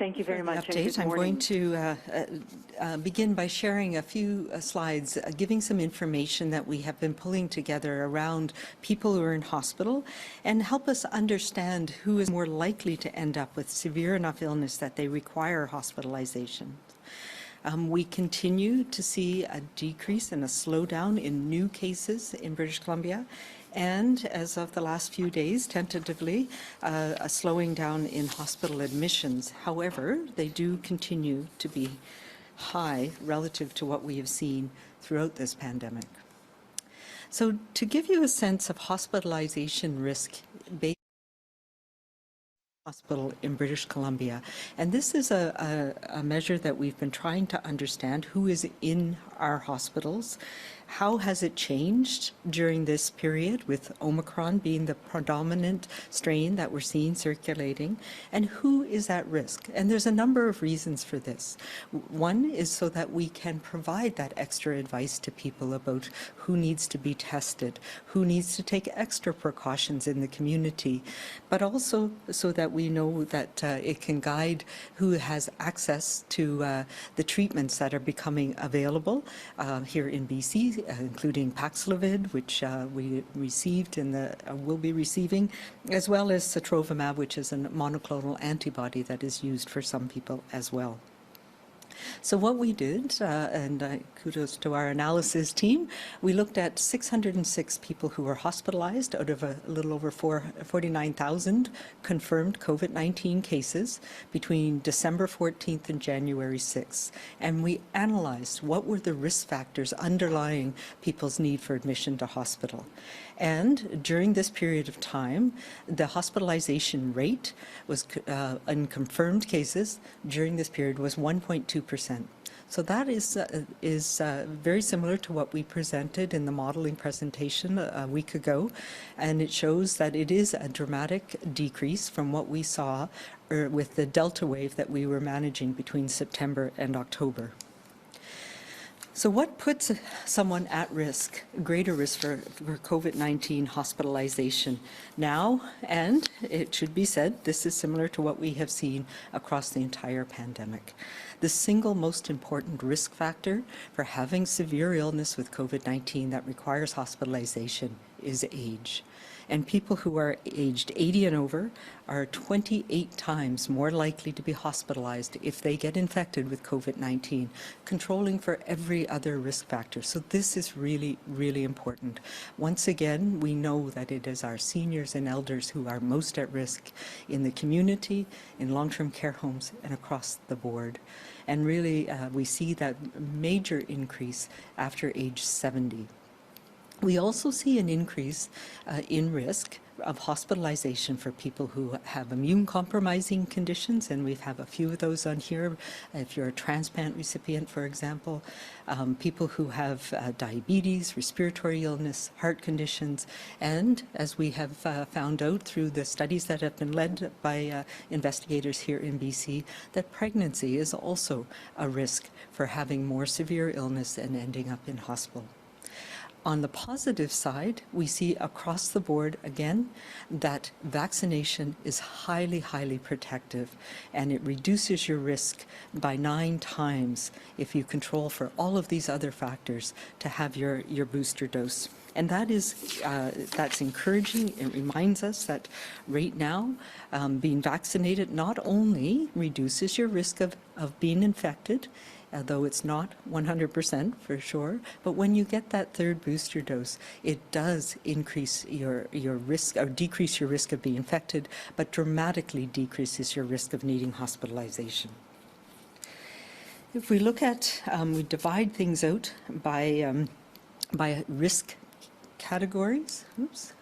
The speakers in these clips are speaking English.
Thank you very much. Update. I'm going to begin by sharing a few slides, giving some information that we have been pulling together around people who are in hospital and help us understand who is more likely to end up with severe enough illness that they require hospitalization. We continue to see a decrease and a slowdown in new cases in British Columbia, and as of the last few days, tentatively, a slowing down in hospital admissions. However, they do continue to be high relative to what we have seen throughout this pandemic. So to give you a sense of hospitalization risk based hospital in British Columbia, and this is a measure that we've been trying to understand who is in our hospitals. How has it changed during this period, with Omicron being the predominant strain that we're seeing circulating, and who is at risk? And there's a number of reasons for this. One is so that we can provide that extra advice to people about who needs to be tested, who needs to take extra precautions in the community, but also so that we know that it can guide who has access to the treatments that are becoming available here in BC, including Paxlovid, which we received and will be receiving, as well as Sotrovimab, which is a monoclonal antibody that is used for some people as well. So what we did, and kudos to our analysis team, we looked at 606 people who were hospitalized out of a little over 49,000 confirmed COVID-19 cases between December 14th and January 6th. And we analyzed what were the risk factors underlying people's need for admission to hospital. And during this period of time, the hospitalization rate was in confirmed cases during this period was 1.2%. So that is very similar to what we presented in the modeling presentation a week ago, and it shows that it is a dramatic decrease from what we saw with the Delta wave that we were managing between September and October. So what puts someone at risk, greater risk for COVID-19 hospitalization now? And it should be said, this is similar to what we have seen across the entire pandemic. The single most important risk factor for having severe illness with COVID-19 that requires hospitalization is age. And people who are aged 80 and over are 28 times more likely to be hospitalized if they get infected with COVID-19, controlling for every other risk factor. So this is really, really important. Once again, we know that it is our seniors and elders who are most at risk in the community, in long-term care homes, and across the board. And really, we see that major increase after age 70. We also see an increase in risk of hospitalization for people who have immune-compromising conditions, and we have a few of those on here. If you're a transplant recipient, for example, people who have diabetes, respiratory illness, heart conditions, and as we have found out through the studies that have been led by investigators here in BC, that pregnancy is also a risk for having more severe illness and ending up in hospital. On the positive side, we see across the board, again, that vaccination is highly, highly protective, and it reduces your risk by 9 times if you control for all of these other factors to have your booster dose. And that is, that's encouraging. It reminds us that right now, being vaccinated not only reduces your risk of being infected, though it's not 100% for sure, but when you get that third booster dose, it does increase your risk, or decrease your risk of being infected, but dramatically decreases your risk of needing hospitalization. If we look at, we divide things out by risk categories. Oops.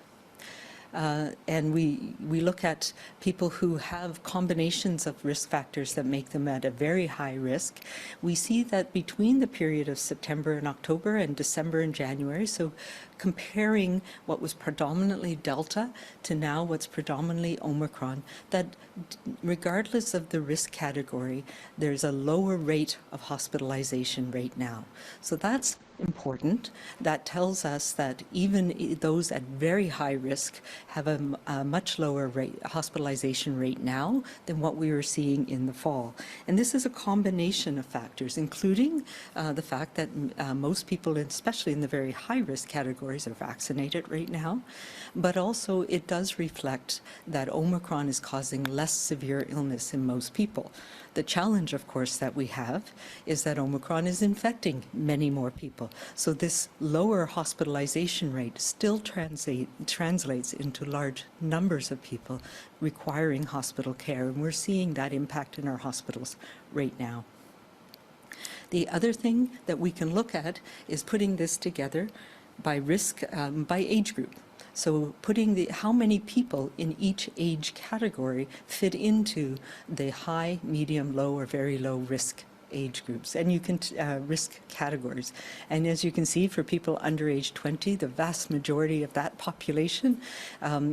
And we look at people who have combinations of risk factors that make them at a very high risk. We see that between the period of September and October and December and January, so comparing what was predominantly Delta to now what's predominantly Omicron, that regardless of the risk category, there's a lower rate of hospitalization right now. So that's important. That tells us that even those at very high risk have a much lower hospitalization rate now than what we were seeing in the fall. And this is a combination of factors, including the fact that most people, especially in the very high risk categories, are vaccinated right now. But also it does reflect that Omicron is causing less severe illness in most people. The challenge, of course, that we have is that Omicron is infecting many more people. So this lower hospitalization rate still translates into large numbers of people requiring hospital care, and we're seeing that impact in our hospitals right now. The other thing that we can look at is putting this together by risk, by age group. So putting how many people in each age category fit into the high, medium, low, or very low risk age groups, and you can risk categories. And as you can see, for people under age 20, the vast majority of that population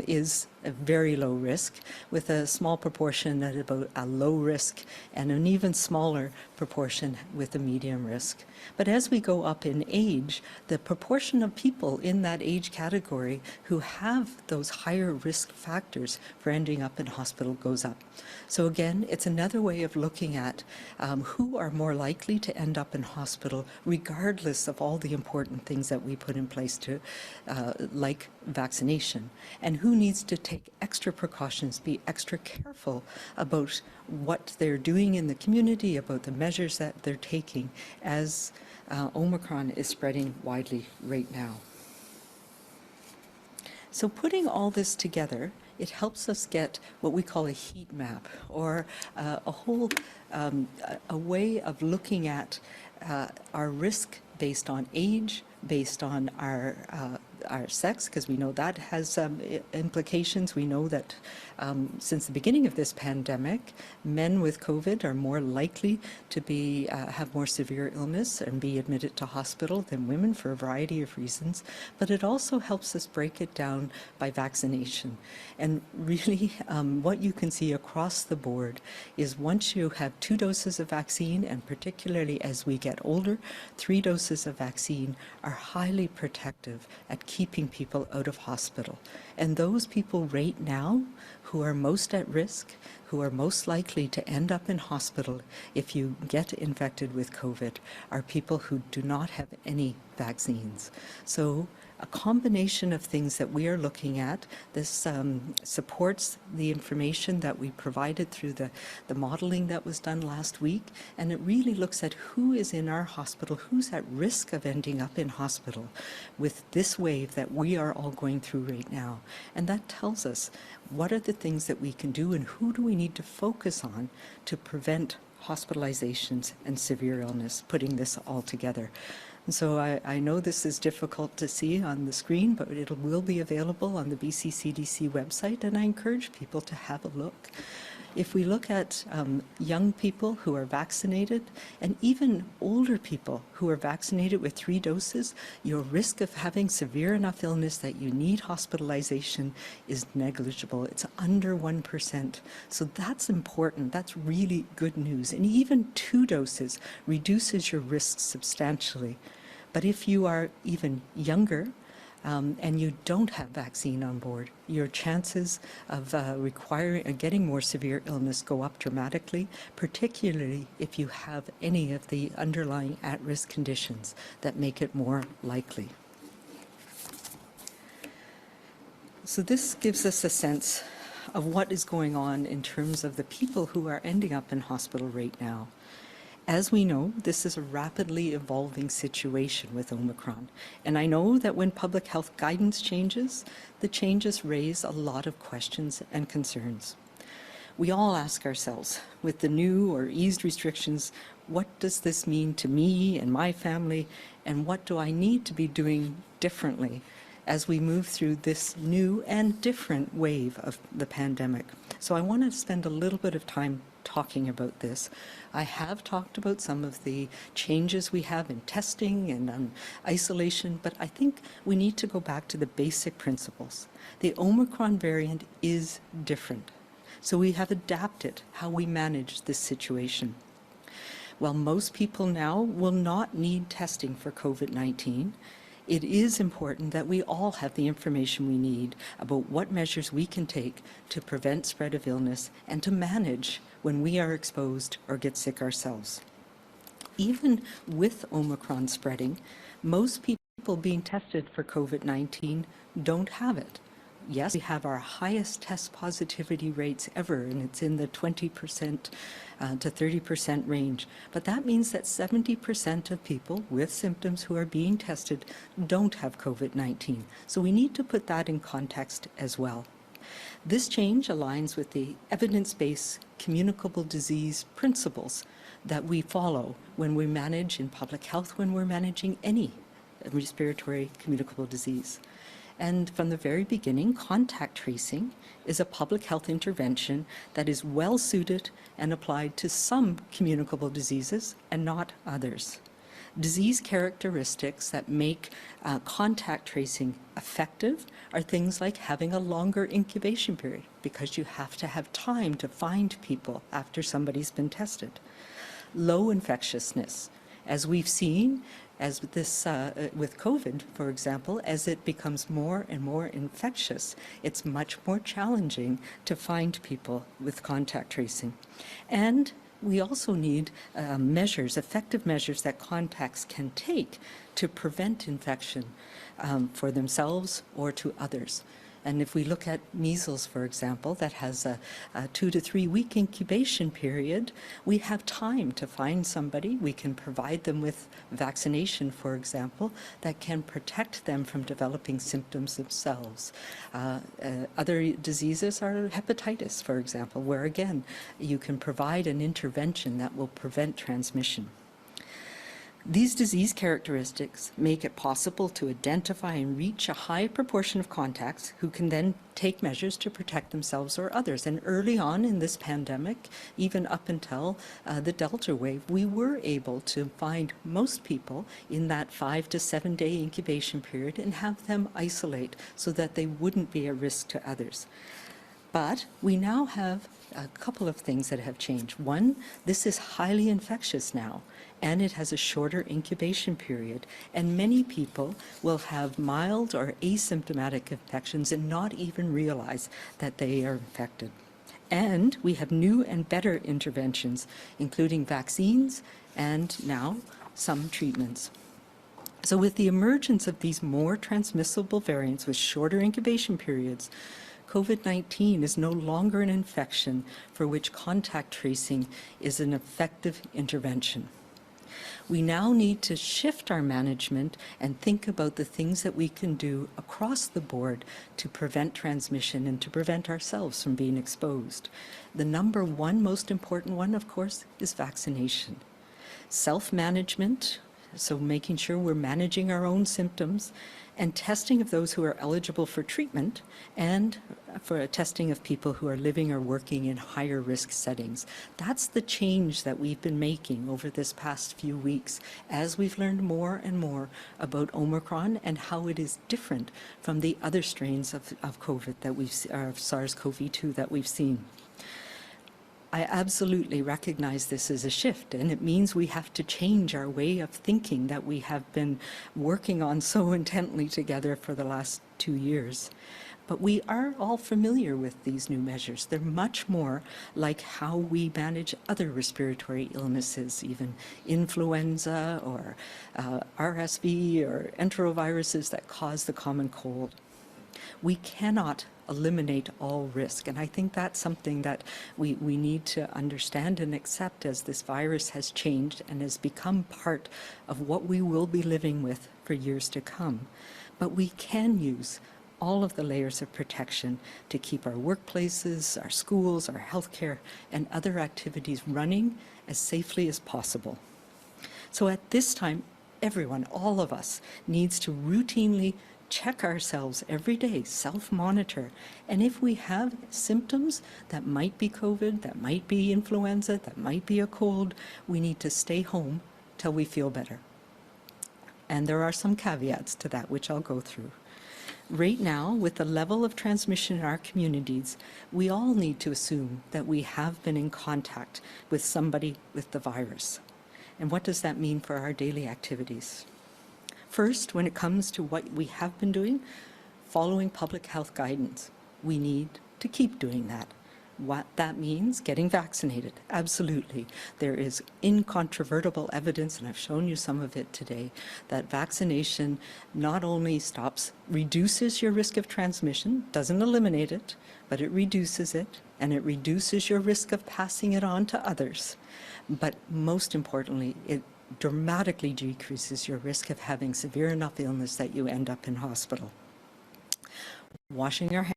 is a very low risk, with a small proportion at about a low risk and an even smaller proportion with a medium risk. But as we go up in age, the proportion of people in that age category who have those higher risk factors for ending up in hospital goes up. So again, it's another way of looking at who are more likely to end up in hospital, regardless of all the important things that we put in place to, like vaccination, and who needs to take extra precautions, be extra careful about what they're doing in the community, about the measures that they're taking as Omicron is spreading widely right now. So putting all this together, it helps us get what we call a heat map, or a whole a way of looking at our risk based on age, based on our sex, because we know that has implications. We know that since the beginning of this pandemic, men with COVID are more likely to be have more severe illness and be admitted to hospital than women for a variety of reasons. But it also helps us break it down by vaccination. And really, what you can see across the board is once you have 2 doses of vaccine, and particularly as we get older, 3 doses of vaccine are highly protective at keeping people out of hospital. And those people right now who are most at risk, who are most likely to end up in hospital if you get infected with COVID, are people who do not have any vaccines. So a combination of things that we are looking at. This supports the information that we provided through the modeling that was done last week, and it really looks at who is in our hospital, who's at risk of ending up in hospital with this wave that we are all going through right now. And that tells us what are the things that we can do and who do we need to focus on to prevent hospitalizations and severe illness, putting this all together. And so I know this is difficult to see on the screen, but it will be available on the BC CDC website, and I encourage people to have a look. If we look at young people who are vaccinated, and even older people who are vaccinated with 3 doses, your risk of having severe enough illness that you need hospitalization is negligible. It's under 1%. So that's important. That's really good news. And even 2 doses reduces your risk substantially. But if you are even younger, and you don't have vaccine on board, your chances of getting more severe illness go up dramatically, particularly if you have any of the underlying at-risk conditions that make it more likely. So this gives us a sense of what is going on in terms of the people who are ending up in hospital right now. As we know, this is a rapidly evolving situation with Omicron, and I know that when public health guidance changes, the changes raise a lot of questions and concerns. We all ask ourselves, with the new or eased restrictions, what does this mean to me and my family, and what do I need to be doing differently as we move through this new and different wave of the pandemic? So I want to spend a little bit of time talking about this. I have talked about some of the changes we have in testing and isolation, but I think we need to go back to the basic principles. The Omicron variant is different, so we have adapted how we manage this situation. While most people now will not need testing for COVID-19, it is important that we all have the information we need about what measures we can take to prevent spread of illness and to manage when we are exposed or get sick ourselves. Even with Omicron spreading, most people being tested for COVID-19 don't have it. Yes, we have our highest test positivity rates ever, and it's in the 20% to 30% range. But that means that 70% of people with symptoms who are being tested don't have COVID-19. So we need to put that in context as well. This change aligns with the evidence-based communicable disease principles that we follow when we manage in public health, when we're managing any respiratory communicable disease. And from the very beginning, contact tracing is a public health intervention that is well suited and applied to some communicable diseases and not others. Disease characteristics that make contact tracing effective are things like having a longer incubation period, because you have to have time to find people after somebody's been tested. Low infectiousness, as we've seen, as with this, with COVID, for example, as it becomes more and more infectious, it's much more challenging to find people with contact tracing. And we also need measures, effective measures that contacts can take to prevent infection for themselves or to others. And if we look at measles, for example, that has a 2 to 3 week incubation period, we have time to find somebody. We can provide them with vaccination, for example, that can protect them from developing symptoms themselves. Other diseases are hepatitis, for example, where again, you can provide an intervention that will prevent transmission. These disease characteristics make it possible to identify and reach a high proportion of contacts who can then take measures to protect themselves or others. And early on in this pandemic, even up until the Delta wave, we were able to find most people in that 5 to 7 day incubation period and have them isolate so that they wouldn't be a risk to others. But we now have a couple of things that have changed. One, this is highly infectious now, and it has a shorter incubation period. And many people will have mild or asymptomatic infections and not even realize that they are infected. And we have new and better interventions, including vaccines and now some treatments. So with the emergence of these more transmissible variants with shorter incubation periods, COVID-19 is no longer an infection for which contact tracing is an effective intervention. We now need to shift our management and think about the things that we can do across the board to prevent transmission and to prevent ourselves from being exposed. The number one most important one, of course, is vaccination. Self-management, so making sure we're managing our own symptoms, and testing of those who are eligible for treatment, and for a testing of people who are living or working in higher risk settings. That's the change that we've been making over this past few weeks as we've learned more and more about Omicron and how it is different from the other strains of COVID that we've, SARS-CoV-2 that we've seen. I absolutely recognize this as a shift, and it means we have to change our way of thinking that we have been working on so intently together for the last 2 years. But we are all familiar with these new measures. They're much more like how we manage other respiratory illnesses, even influenza or RSV or enteroviruses that cause the common cold. We cannot eliminate all risk, and I think that's something that we need to understand and accept as this virus has changed and has become part of what we will be living with for years to come. But we can use all of the layers of protection to keep our workplaces, our schools, our healthcare, and other activities running as safely as possible. So at this time, everyone, all of us, needs to routinely check ourselves every day, self-monitor, and if we have symptoms that might be COVID, that might be influenza, that might be a cold, we need to stay home till we feel better. And there are some caveats to that, which I'll go through. Right now, with the level of transmission in our communities, we all need to assume that we have been in contact with somebody with the virus. And what does that mean for our daily activities? First, when it comes to what we have been doing, following public health guidance, we need to keep doing that. What that means, getting vaccinated, absolutely. There is incontrovertible evidence, and I've shown you some of it today, that vaccination not only reduces your risk of transmission, doesn't eliminate it, but it reduces it, and it reduces your risk of passing it on to others. But most importantly, it dramatically decreases your risk of having severe enough illness that you end up in hospital. Washing our hands,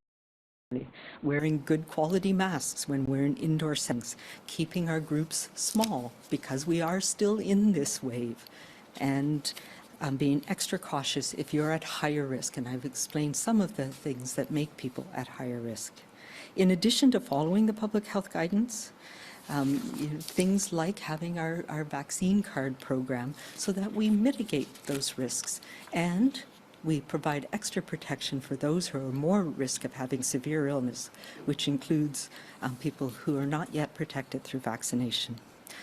wearing good quality masks when we're in indoor settings, keeping our groups small because we are still in this wave, and being extra cautious if you're at higher risk. And I've explained some of the things that make people at higher risk. In addition to following the public health guidance, things like having our vaccine card program so that we mitigate those risks, and we provide extra protection for those who are more at risk of having severe illness, which includes people who are not yet protected through vaccination.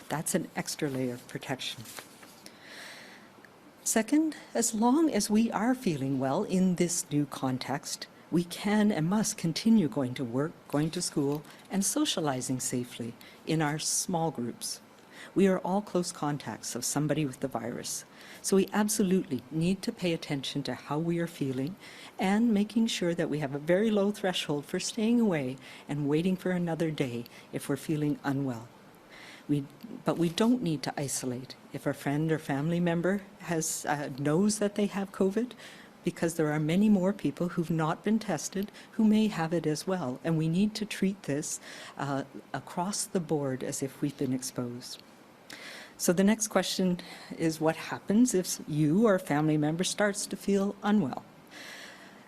That's an extra layer of protection. Second, as long as we are feeling well in this new context, we can and must continue going to work, going to school, and socializing safely in our small groups. We are all close contacts of somebody with the virus, so we absolutely need to pay attention to how we are feeling and making sure that we have a very low threshold for staying away and waiting for another day if we're feeling unwell. But we don't need to isolate if a friend or family member knows that they have COVID, because there are many more people who've not been tested who may have it as well. And we need to treat this across the board as if we've been exposed. So the next question is, what happens if you or a family member starts to feel unwell?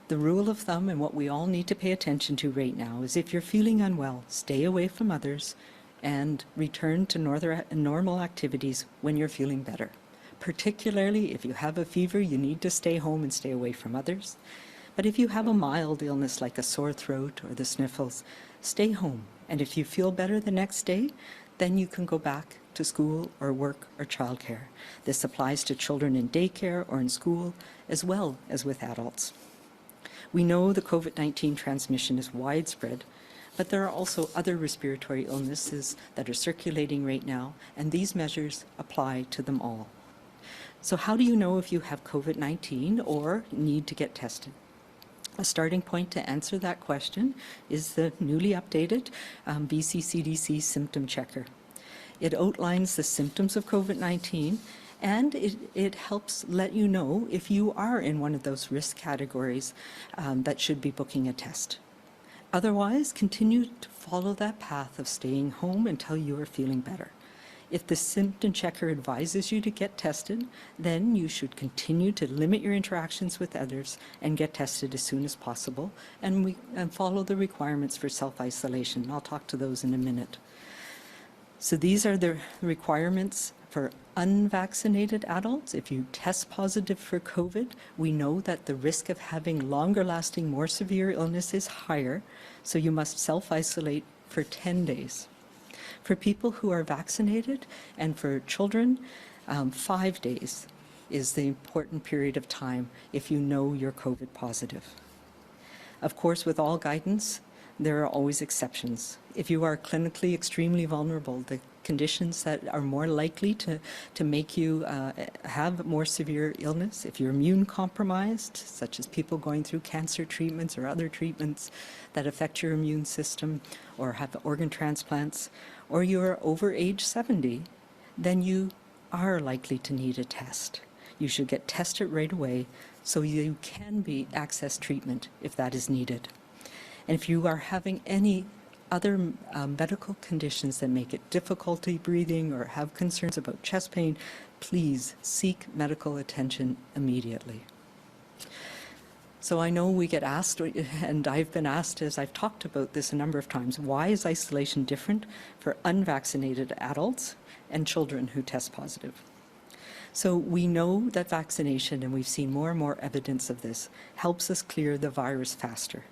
The rule of thumb, and what we all need to pay attention to right now, is if you're feeling unwell, stay away from others and return to normal activities when you're feeling better. Particularly if you have a fever, you need to stay home and stay away from others. But if you have a mild illness like a sore throat or the sniffles, stay home. And if you feel better the next day, then you can go back to school or work or childcare. This applies to children in daycare or in school, as well as with adults. We know the COVID-19 transmission is widespread, but there are also other respiratory illnesses that are circulating right now, and these measures apply to them all. So how do you know if you have COVID-19 or need to get tested? A starting point to answer that question is the newly updated BC CDC symptom checker. It outlines the symptoms of COVID-19, and it helps let you know if you are in one of those risk categories that should be booking a test. Otherwise, continue to follow that path of staying home until you are feeling better. If the symptom checker advises you to get tested, then you should continue to limit your interactions with others and get tested as soon as possible, and follow the requirements for self-isolation. I'll talk to those in a minute. So these are the requirements for unvaccinated adults. If you test positive for COVID, we know that the risk of having longer-lasting, more severe illness is higher, so you must self-isolate for 10 days. For people who are vaccinated and for children, 5 days is the important period of time if you know you're COVID positive. Of course, with all guidance, there are always exceptions. If you are clinically extremely vulnerable, the conditions that are more likely to make you have more severe illness, if you're immune compromised, such as people going through cancer treatments or other treatments that affect your immune system, or have organ transplants, or you're over age 70, then you are likely to need a test. You should get tested right away so you can access treatment if that is needed. And if you are having any other medical conditions that make it difficulty breathing or have concerns about chest pain, please seek medical attention immediately. So I know we get asked, and I've been asked as I've talked about this a number of times, why is isolation different for unvaccinated adults and children who test positive? So we know that vaccination, and we've seen more and more evidence of this, helps us clear the virus faster.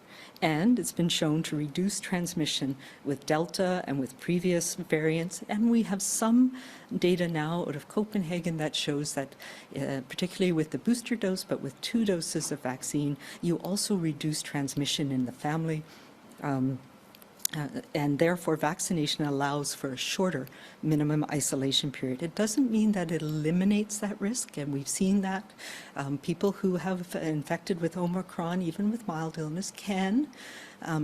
And it's been shown to reduce transmission with Delta and with previous variants. And we have some data now out of Copenhagen that shows that, particularly with the booster dose, but with 2 doses of vaccine, you also reduce transmission in the family. And therefore, vaccination allows for a shorter minimum isolation period. It doesn't mean that it eliminates that risk, and we've seen that. People who have infected with Omicron, even with mild illness, can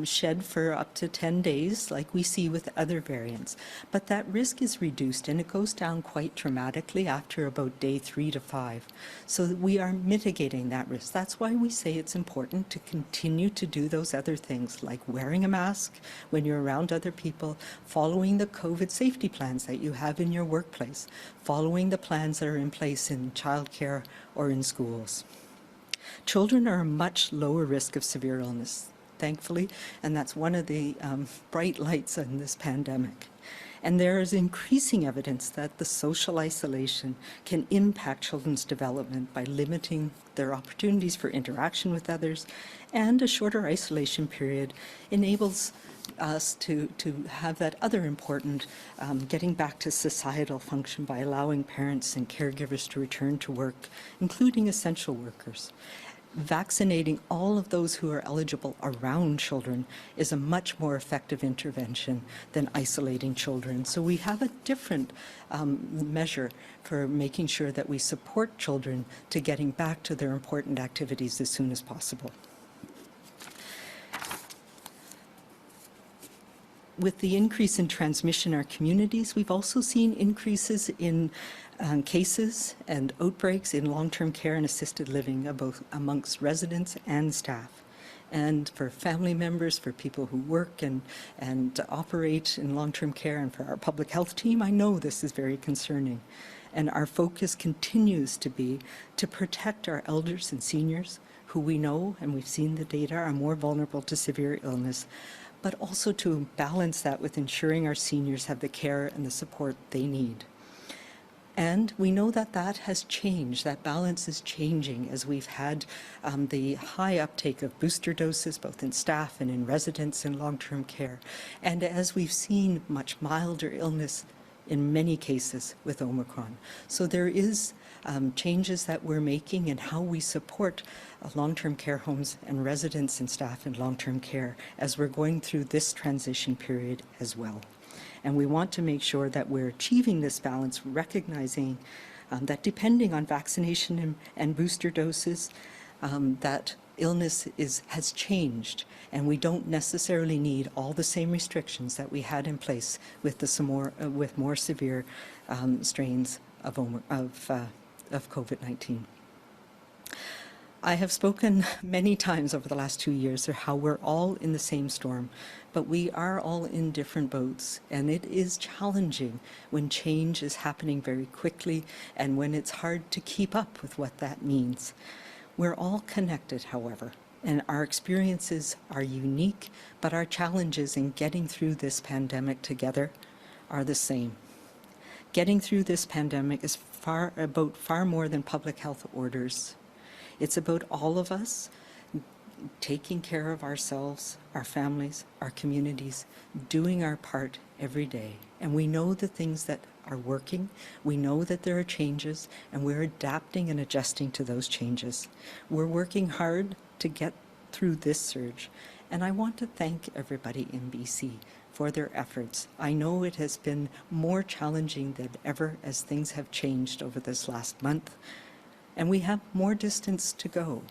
shed for up to 10 days, like we see with other variants. But that risk is reduced, and it goes down quite dramatically after about day 3 to 5. So we are mitigating that risk. That's why we say it's important to continue to do those other things, like wearing a mask when you're around other people, following the COVID safety plans that you have in your workplace, following the plans that are in place in childcare or in schools. Children are a much lower risk of severe illness, thankfully, and that's one of the bright lights in this pandemic. And there is increasing evidence that the social isolation can impact children's development by limiting their opportunities for interaction with others, and a shorter isolation period enables us to have that other important getting back to societal function by allowing parents and caregivers to return to work, including essential workers. Vaccinating all of those who are eligible around children is a much more effective intervention than isolating children. So we have a different measure for making sure that we support children to getting back to their important activities as soon as possible. With the increase in transmission in our communities, we've also seen increases in cases and outbreaks in long-term care and assisted living, both amongst residents and staff. And for family members, for people who work and operate in long-term care, and for our public health team, I know this is very concerning. And our focus continues to be to protect our elders and seniors, who we know, and we've seen the data, are more vulnerable to severe illness, but also to balance that with ensuring our seniors have the care and the support they need. And we know that that has changed. That balance is changing as we've had the high uptake of booster doses, both in staff and in residents in long-term care. And as we've seen much milder illness in many cases with Omicron. So there is changes that we're making in how we support long-term care homes and residents and staff in long-term care as we're going through this transition period as well. And we want to make sure that we're achieving this balance, recognizing that depending on vaccination and booster doses, that illness has changed, and we don't necessarily need all the same restrictions that we had in place with the more severe strains of COVID-19. I have spoken many times over the last 2 years of how we're all in the same storm, but we are all in different boats, and it is challenging when change is happening very quickly and when it's hard to keep up with what that means. We're all connected, however, and our experiences are unique, but our challenges in getting through this pandemic together are the same. Getting through this pandemic is about far more than public health orders. It's about all of us taking care of ourselves, our families, our communities, doing our part every day. And we know the things that are working, we know that there are changes, and we're adapting and adjusting to those changes. We're working hard to get through this surge, and I want to thank everybody in BC for their efforts. I know it has been more challenging than ever as things have changed over this last month, and we have more distance to go.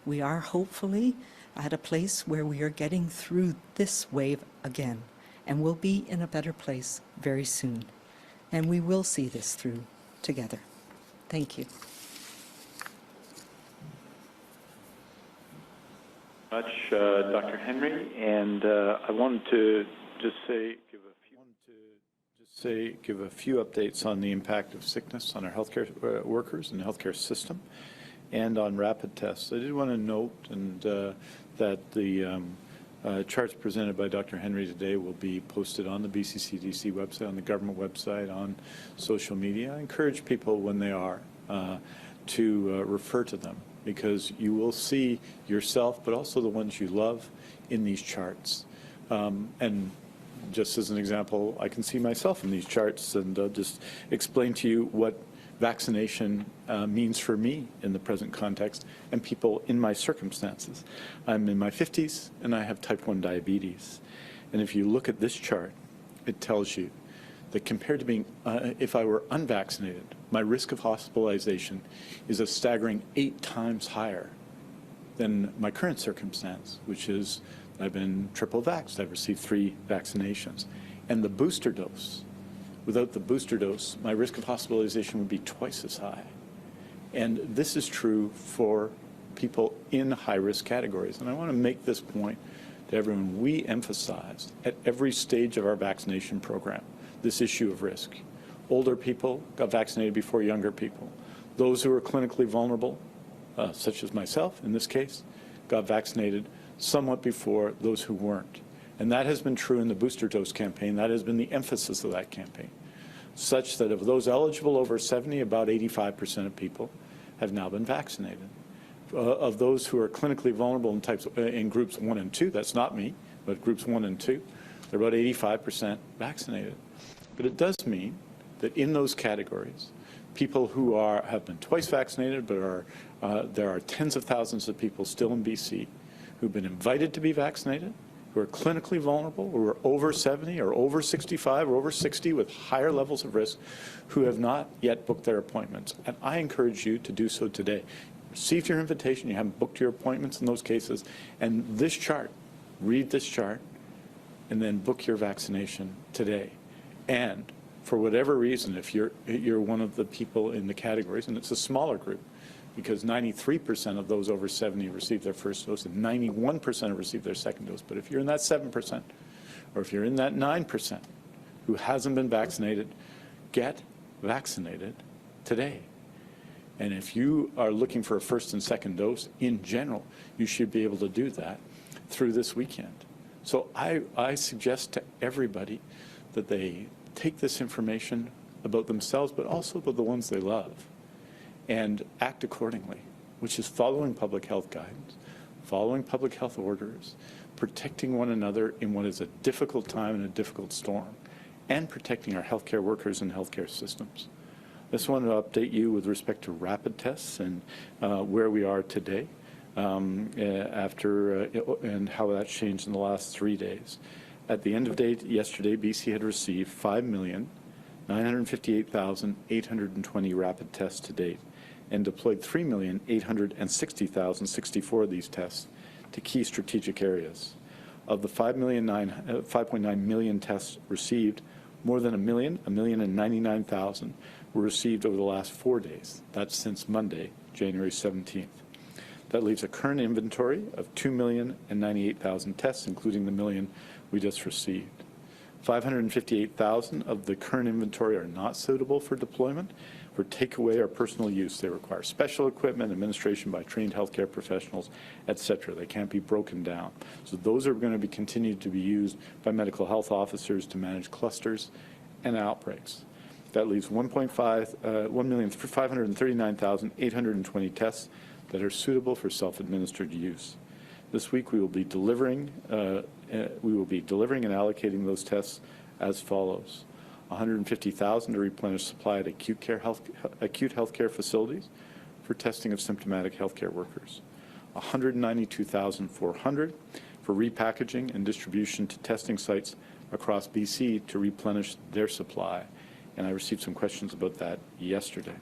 We are hopefully at a place where we are getting through this wave again, and we'll be in a better place very soon. And we will see this through together. Thank you. Much, Dr. Henry, and I wanted to give a few updates on the impact of sickness on our healthcare workers and healthcare system, and on rapid tests. I did want to note that the charts presented by Dr. Henry today will be posted on the BC-CDC website, on the government website, on social media. I encourage people when they are to refer to them. because you will see yourself, but also the ones you love in these charts. And just as an example, I can see myself in these charts, and I'll just explain to you what vaccination means for me in the present context and people in my circumstances. I'm in my 50s and I have type 1 diabetes. And if you look at this chart, it tells you that compared to being, if I were unvaccinated, my risk of hospitalization is a staggering 8 times higher than my current circumstance, which is I've been triple vaxxed. I've received 3 vaccinations. And the booster dose, without the booster dose, my risk of hospitalization would be twice as high. And this is true for people in high-risk categories. And I want to make this point to everyone. We emphasize at every stage of our vaccination program this issue of risk. Older people got vaccinated before younger people. Those who are clinically vulnerable, such as myself in this case, got vaccinated somewhat before those who weren't. And that has been true in the booster dose campaign. That has been the emphasis of that campaign, such that of those eligible over 70, about 85% of people have now been vaccinated. Of those who are clinically vulnerable in groups 1 and 2, that's not me, but groups 1 and 2, they're about 85% vaccinated. But it does mean that in those categories, people who have been twice vaccinated, but there are tens of thousands of people still in BC who've been invited to be vaccinated, who are clinically vulnerable, who are over 70 or over 65 or over 60 with higher levels of risk, who have not yet booked their appointments. And I encourage you to do so today. Received your invitation, you haven't booked your appointments in those cases, and this chart, read this chart, and then book your vaccination today. And for whatever reason, if you're one of the people in the categories, and it's a smaller group, because 93% of those over 70 received their first dose and 91% have received their second dose. But if you're in that 7%, or if you're in that 9% who hasn't been vaccinated, get vaccinated today. And if you are looking for a first and second dose, in general, you should be able to do that through this weekend. So I suggest to everybody that they take this information about themselves, but also about the ones they love, and act accordingly, which is following public health guidance, following public health orders, protecting one another in what is a difficult time and a difficult storm, and protecting our healthcare workers and healthcare systems. I just wanted to update you with respect to rapid tests and where we are today and how that's changed in the last 3 days. At the end of day yesterday, BC had received 5,958,820 rapid tests to date, and deployed 3,860,064 of these tests to key strategic areas. Of the 5.9 million tests received, more than 1,099,000 were received over the last 4 days. That's since Monday, January 17th. That leaves a current inventory of 2,098,000 tests, including the million we just received. 558,000 of the current inventory are not suitable for deployment, for takeaway or personal use. They require special equipment, administration by trained healthcare professionals, etc. They can't be broken down. So those are going to be continued to be used by medical health officers to manage clusters and outbreaks. That leaves 1,539,820 tests that are suitable for self-administered use. This week we will be delivering and allocating those tests as follows: 150,000 to replenish supply at acute healthcare facilities for testing of symptomatic healthcare workers, 192,400 for repackaging and distribution to testing sites across BC to replenish their supply, and I received some questions about that yesterday.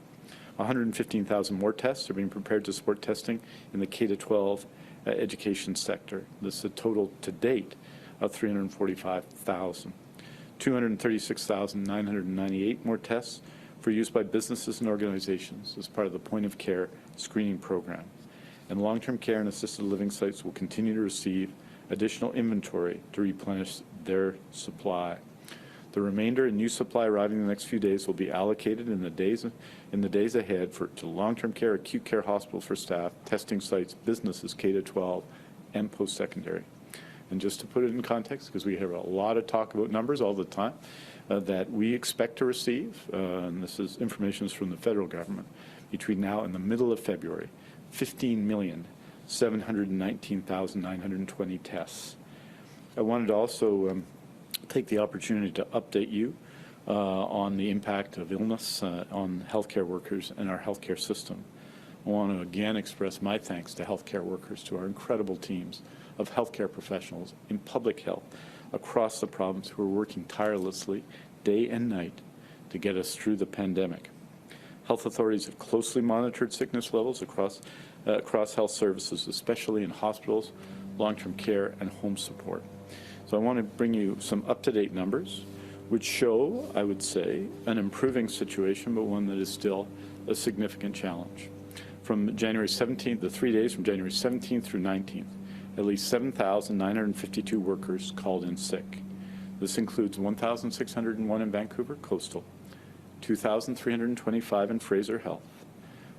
115,000 more tests are being prepared to support testing in the K-12 education sector. This is a total to date of 345,000. 236,998 more tests for use by businesses and organizations as part of the point-of-care screening program. And long-term care and assisted living sites will continue to receive additional inventory to replenish their supply. The remainder and new supply arriving in the next few days will be allocated in the days ahead to long-term care, acute care hospitals for staff, testing sites, businesses, K-12, and post-secondary. And just to put it in context, because we have a lot of talk about numbers all the time, that we expect to receive, and this is information from the federal government, between now and the middle of February, 15,719,920 tests. I wanted to also take the opportunity to update you on the impact of illness on healthcare workers and our healthcare system. I want to again express my thanks to healthcare workers, to our incredible teams of healthcare professionals in public health across the province who are working tirelessly day and night to get us through the pandemic. Health authorities have closely monitored sickness levels across health services, especially in hospitals, long-term care, and home support. So I want to bring you some up-to-date numbers, which show, I would say, an improving situation, but one that is still a significant challenge. From January 17th, the 3 days from January 17th through 19th, at least 7,952 workers called in sick. This includes 1,601 in Vancouver Coastal, 2,325 in Fraser Health,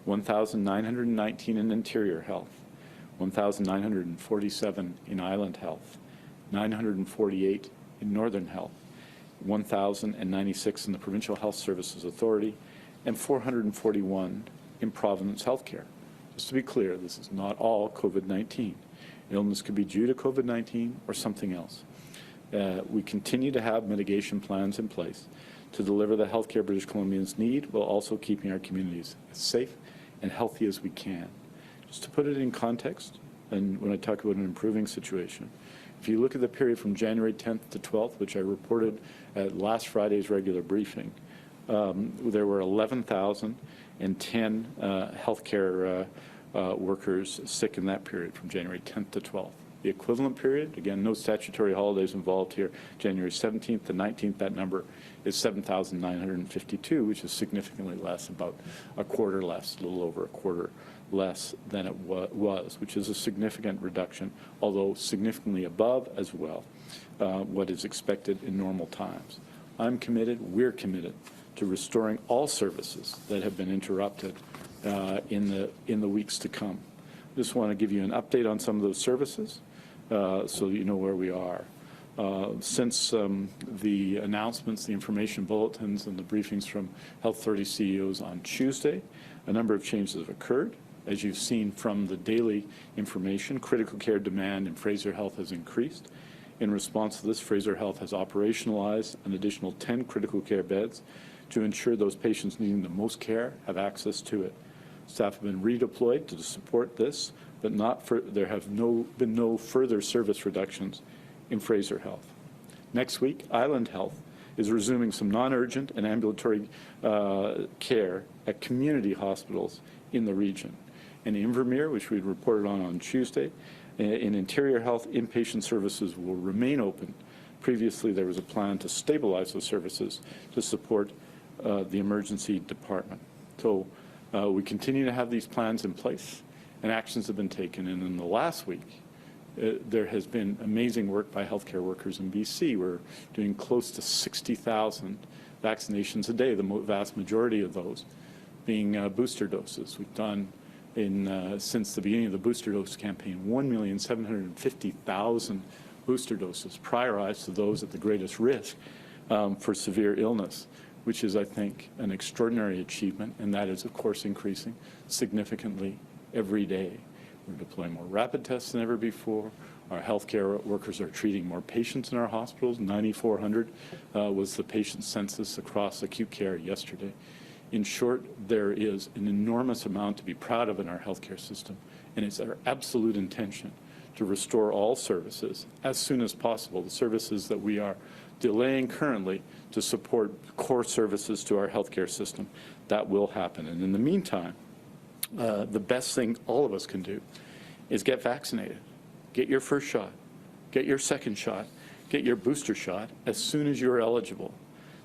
1,919 in Interior Health, 1,947 in Island Health, 948 in Northern Health, 1,096 in the Provincial Health Services Authority, and 441 in Province Healthcare. Just to be clear, this is not all COVID-19. Illness could be due to COVID-19 or something else. We continue to have mitigation plans in place to deliver the healthcare British Columbians need, while also keeping our communities as safe and healthy as we can. Just to put it in context, and when I talk about an improving situation, if you look at the period from January 10th to 12th, which I reported at last Friday's regular briefing, there were 11,010 healthcare workers sick in that period from January 10th to 12th. The equivalent period, again, no statutory holidays involved here, January 17th to 19th, that number is 7,952, which is significantly less, about a quarter less, a little over a quarter less than it was, which is a significant reduction, although significantly above as well what is expected in normal times. I'm committed, we're committed to restoring all services that have been interrupted in the weeks to come. Just want to give you an update on some of those services so you know where we are. Since the announcements, the information bulletins, and the briefings from Health Authority CEOs on Tuesday, a number of changes have occurred. As you've seen from the daily information, critical care demand in Fraser Health has increased. In response to this, Fraser Health has operationalized an additional 10 critical care beds to ensure those patients needing the most care have access to it. Staff have been redeployed to support this, but there have been no further service reductions in Fraser Health. Next week, Island Health is resuming some non-urgent and ambulatory care at community hospitals in the region. In Invermere, which we reported on Tuesday, in Interior Health, inpatient services will remain open. Previously, there was a plan to stabilize those services to support the emergency department. So we continue to have these plans in place, and actions have been taken. And in the last week, there has been amazing work by healthcare workers in BC. We're doing close to 60,000 vaccinations a day, the vast majority of those being booster doses. We've done, since the beginning of the booster dose campaign, 1,750,000 booster doses, prioritized to those at the greatest risk for severe illness, which is, I think, an extraordinary achievement, and that is, of course, increasing significantly every day. We're deploying more rapid tests than ever before. Our healthcare workers are treating more patients in our hospitals. 9,400 was the patient census across acute care yesterday. In short, there is an enormous amount to be proud of in our healthcare system, and it's our absolute intention to restore all services as soon as possible, the services that we are delaying currently to support core services to our healthcare system. That will happen. And in the meantime, the best thing all of us can do is get vaccinated. Get your first shot, get your second shot, get your booster shot as soon as you're eligible.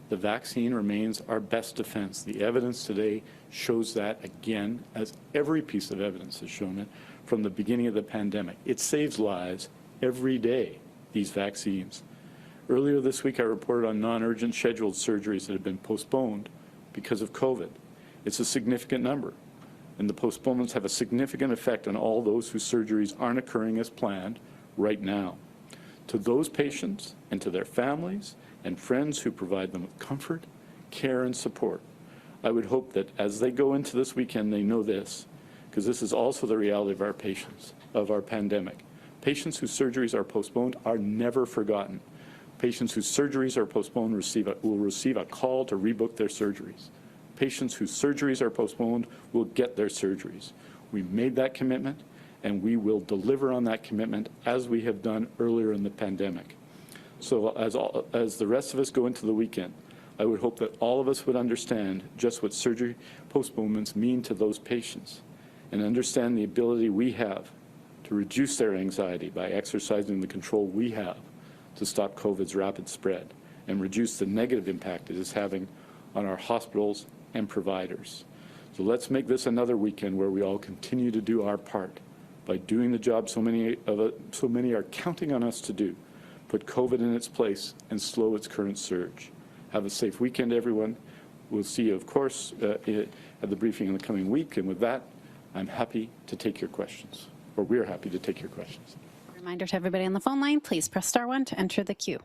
The vaccine remains our best defense. The evidence today shows that again, as every piece of evidence has shown it from the beginning of the pandemic. It saves lives every day, these vaccines. Earlier this week, I reported on non-urgent scheduled surgeries that have been postponed because of COVID. It's a significant number, and the postponements have a significant effect on all those whose surgeries aren't occurring as planned right now. To those patients and to their families and friends who provide them with comfort, care, and support, I would hope that as they go into this weekend, they know this: because this is also the reality of our patients, of our pandemic. Patients whose surgeries are postponed are never forgotten. Patients whose surgeries are postponed will receive a call to rebook their surgeries. Patients whose surgeries are postponed will get their surgeries. We made that commitment, and we will deliver on that commitment as we have done earlier in the pandemic. So as the rest of us go into the weekend, I would hope that all of us would understand just what surgery postponements mean to those patients and understand the ability we have to reduce their anxiety by exercising the control we have to stop COVID's rapid spread and reduce the negative impact it is having on our hospitals and providers. So let's make this another weekend where we all continue to do our part by doing the job so many are counting on us to do, put COVID in its place and slow its current surge. Have a safe weekend, everyone. We'll see you, of course, at the briefing in the coming week. And with that, I'm happy to take your questions, or we're happy to take your questions. Reminder to everybody on the phone line, please press star 1 to enter the queue.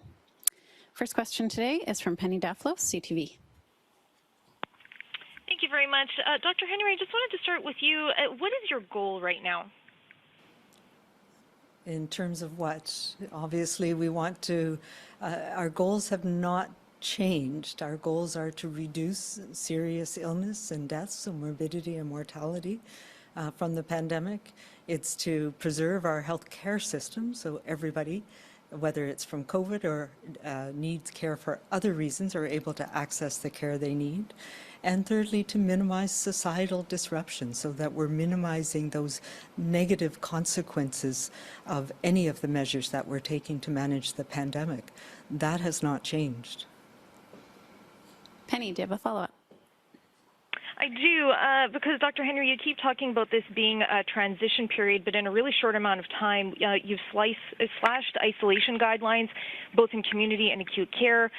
First question today is from Penny Daflos, CTV. Thank you very much. Dr. Henry, I just wanted to start with you. What is your goal right now? In terms of what? Obviously, we want to, our goals have not changed. Our goals are to reduce serious illness and deaths and morbidity and mortality from the pandemic. It's to preserve our healthcare system so everybody, whether it's from COVID or needs care for other reasons, are able to access the care they need. And thirdly, to minimize societal disruption so that we're minimizing those negative consequences of any of the measures that we're taking to manage the pandemic. That has not changed. Penny, do you have a follow-up? I do, because Dr. Henry, you keep talking about this being a transition period, but in a really short amount of time, you've slashed isolation guidelines, both in community and acute care.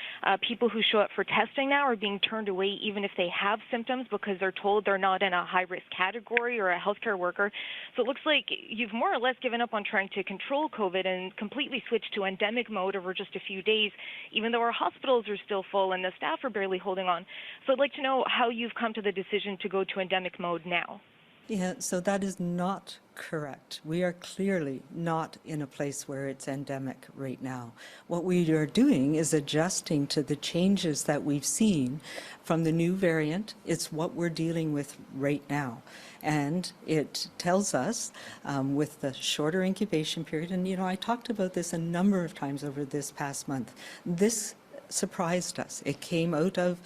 People who show up for testing now are being turned away even if they have symptoms because they're told they're not in a high-risk category or a healthcare worker. So it looks like you've more or less given up on trying to control COVID and completely switched to endemic mode over just a few days, even though our hospitals are still full and the staff are barely holding on. So I'd like to know how you've come to the decision to go to endemic mode now. Yeah, so that is not correct. We are clearly not in a place where it's endemic right now. What we are doing is adjusting to the changes that we've seen from the new variant. It's what we're dealing with right now. And it tells us with the shorter incubation period, and I talked about this a number of times over this past month, this surprised us. It came out of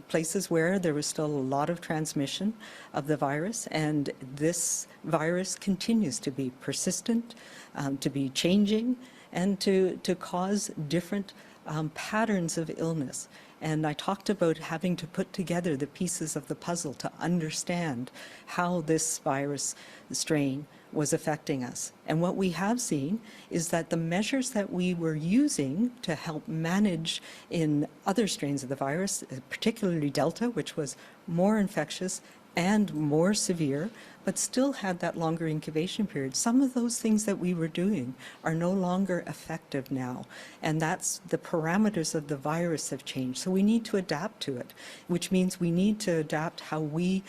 places where there was still a lot of transmission of the virus, and this virus continues to be persistent, to be changing, and to cause different patterns of illness. And I talked about having to put together the pieces of the puzzle to understand how this virus strain was affecting us. And what we have seen is that the measures that we were using to help manage in other strains of the virus, particularly Delta, which was more infectious and more severe, but still had that longer incubation period. Some of those things that we were doing are no longer effective now, and that's the parameters of the virus have changed. So we need to adapt to it, which means we need to adapt how we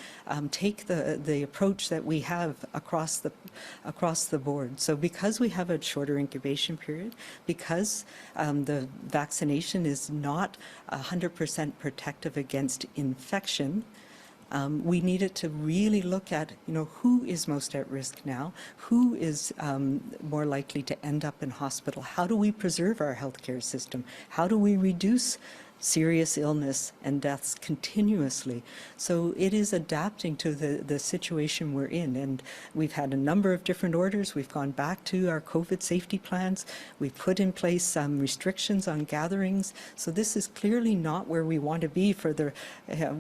take the approach that we have across the board. So because we have a shorter incubation period, because the vaccination is not 100% protective against infection, we needed to really look at, who is most at risk now, who is more likely to end up in hospital, how do we preserve our healthcare system, how do we reduce serious illness and deaths continuously. So it is adapting to the situation we're in, and we've had a number of different orders. We've gone back to our COVID safety plans. We've put in place some restrictions on gatherings. So this is clearly not where we want to be for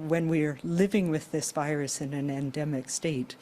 when we're living with this virus in an endemic state.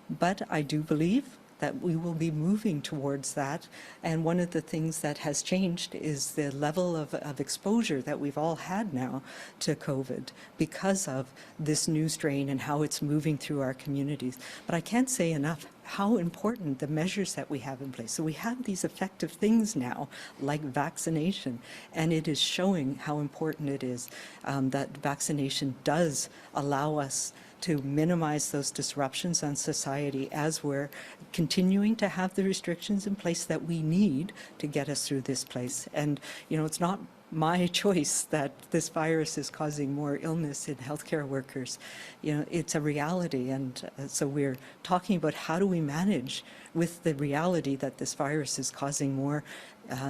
But I do believe that we will be moving towards that. And one of the things that has changed is the level of exposure that we've all had now to COVID because of this new strain and how it's moving through our communities. But I can't say enough how important the measures that we have in place. So we have these effective things now, like vaccination, and it is showing how important it is that vaccination does allow us to minimize those disruptions on society as we're continuing to have the restrictions in place that we need to get us through this place. And, you know, it's not my choice that this virus is causing more illness in healthcare workers. You know, it's a reality, and so we're talking about how do we manage with the reality that this virus is causing more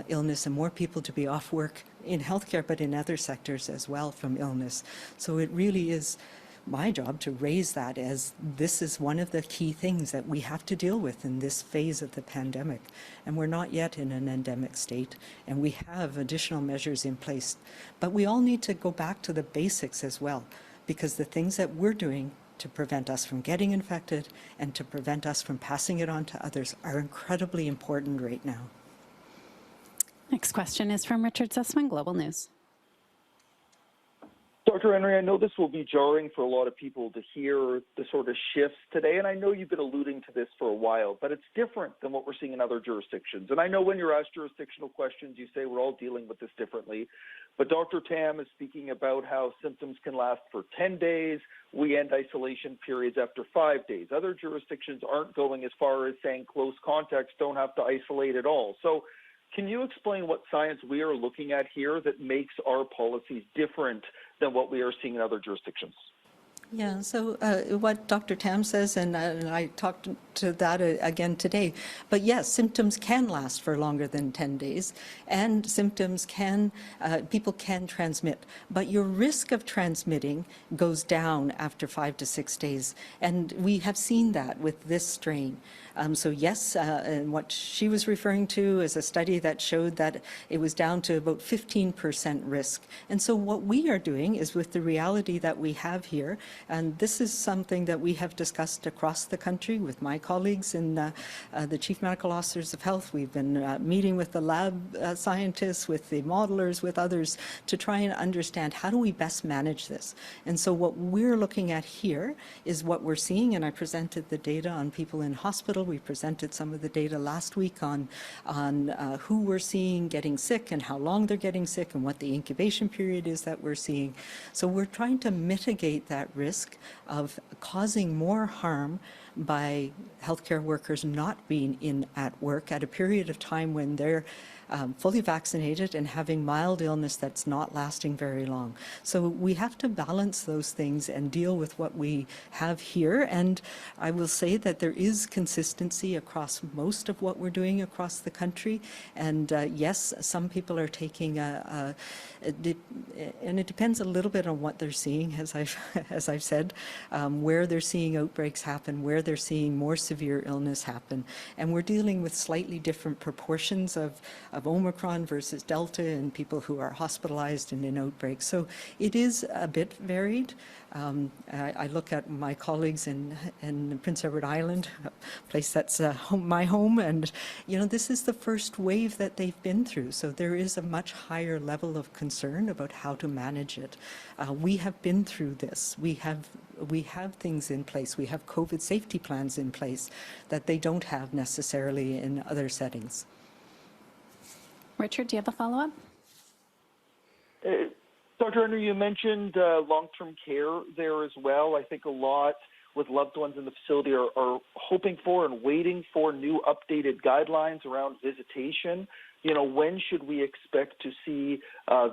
illness and more people to be off work in healthcare, but in other sectors as well from illness. So it really is my job to raise that as this is one of the key things that we have to deal with in this phase of the pandemic. And we're not yet in an endemic state, and we have additional measures in place. But we all need to go back to the basics as well, because the things that we're doing to prevent us from getting infected and to prevent us from passing it on to others are incredibly important right now. Next question is from Richard Sussman, Global News. Dr. Henry, I know this will be jarring for a lot of people to hear the sort of shifts today, and I know you've been alluding to this for a while, but it's different than what we're seeing in other jurisdictions. And I know when you're asked jurisdictional questions, you say we're all dealing with this differently. But Dr. Tam is speaking about how symptoms can last for 10 days. We end isolation periods after 5 days. Other jurisdictions aren't going as far as saying close contacts don't have to isolate at all. So can you explain what science we are looking at here that makes our policies different than what we are seeing in other jurisdictions? Yeah, so what Dr. Tam says, and I talked to that again today, but yes, symptoms can last for longer than 10 days, and symptoms can, people can transmit, but your risk of transmitting goes down after 5 to 6 days, and we have seen that with this strain. So yes, and what she was referring to is a study that showed that it was down to about 15% risk. And so what we are doing is with the reality that we have here, and this is something that we have discussed across the country with my colleagues in the Chief Medical Officers of Health. We've been meeting with the lab scientists, with the modelers, with others to try and understand how do we best manage this. And so what we're looking at here is what we're seeing, and I presented the data on people in hospital. We presented some of the data last week on who we're seeing getting sick and how long they're getting sick and what the incubation period is that we're seeing. So we're trying to mitigate that risk of causing more harm by healthcare workers not being in at work at a period of time when they're fully vaccinated and having mild illness that's not lasting very long. So we have to balance those things and deal with what we have here. And I will say that there is consistency across most of what we're doing across the country. And yes, some people are taking and it depends a little bit on what they're seeing, as I've said, where they're seeing outbreaks happen, where they're seeing more severe illness happen. And we're dealing with slightly different proportions of Omicron versus Delta and people who are hospitalized and in outbreaks. So it is a bit varied. I look at my colleagues in Prince Edward Island, a place that's my home, and you know, this is the first wave that they've been through. So there is a much higher level of concern about how to manage it. We have been through this. We have things in place. We have COVID safety plans in place that they don't have necessarily in other settings. Richard, do you have a follow-up? Dr. Henry, you mentioned long-term care there as well. I think a lot with loved ones in the facility are hoping for and waiting for new updated guidelines around visitation. You know, when should we expect to see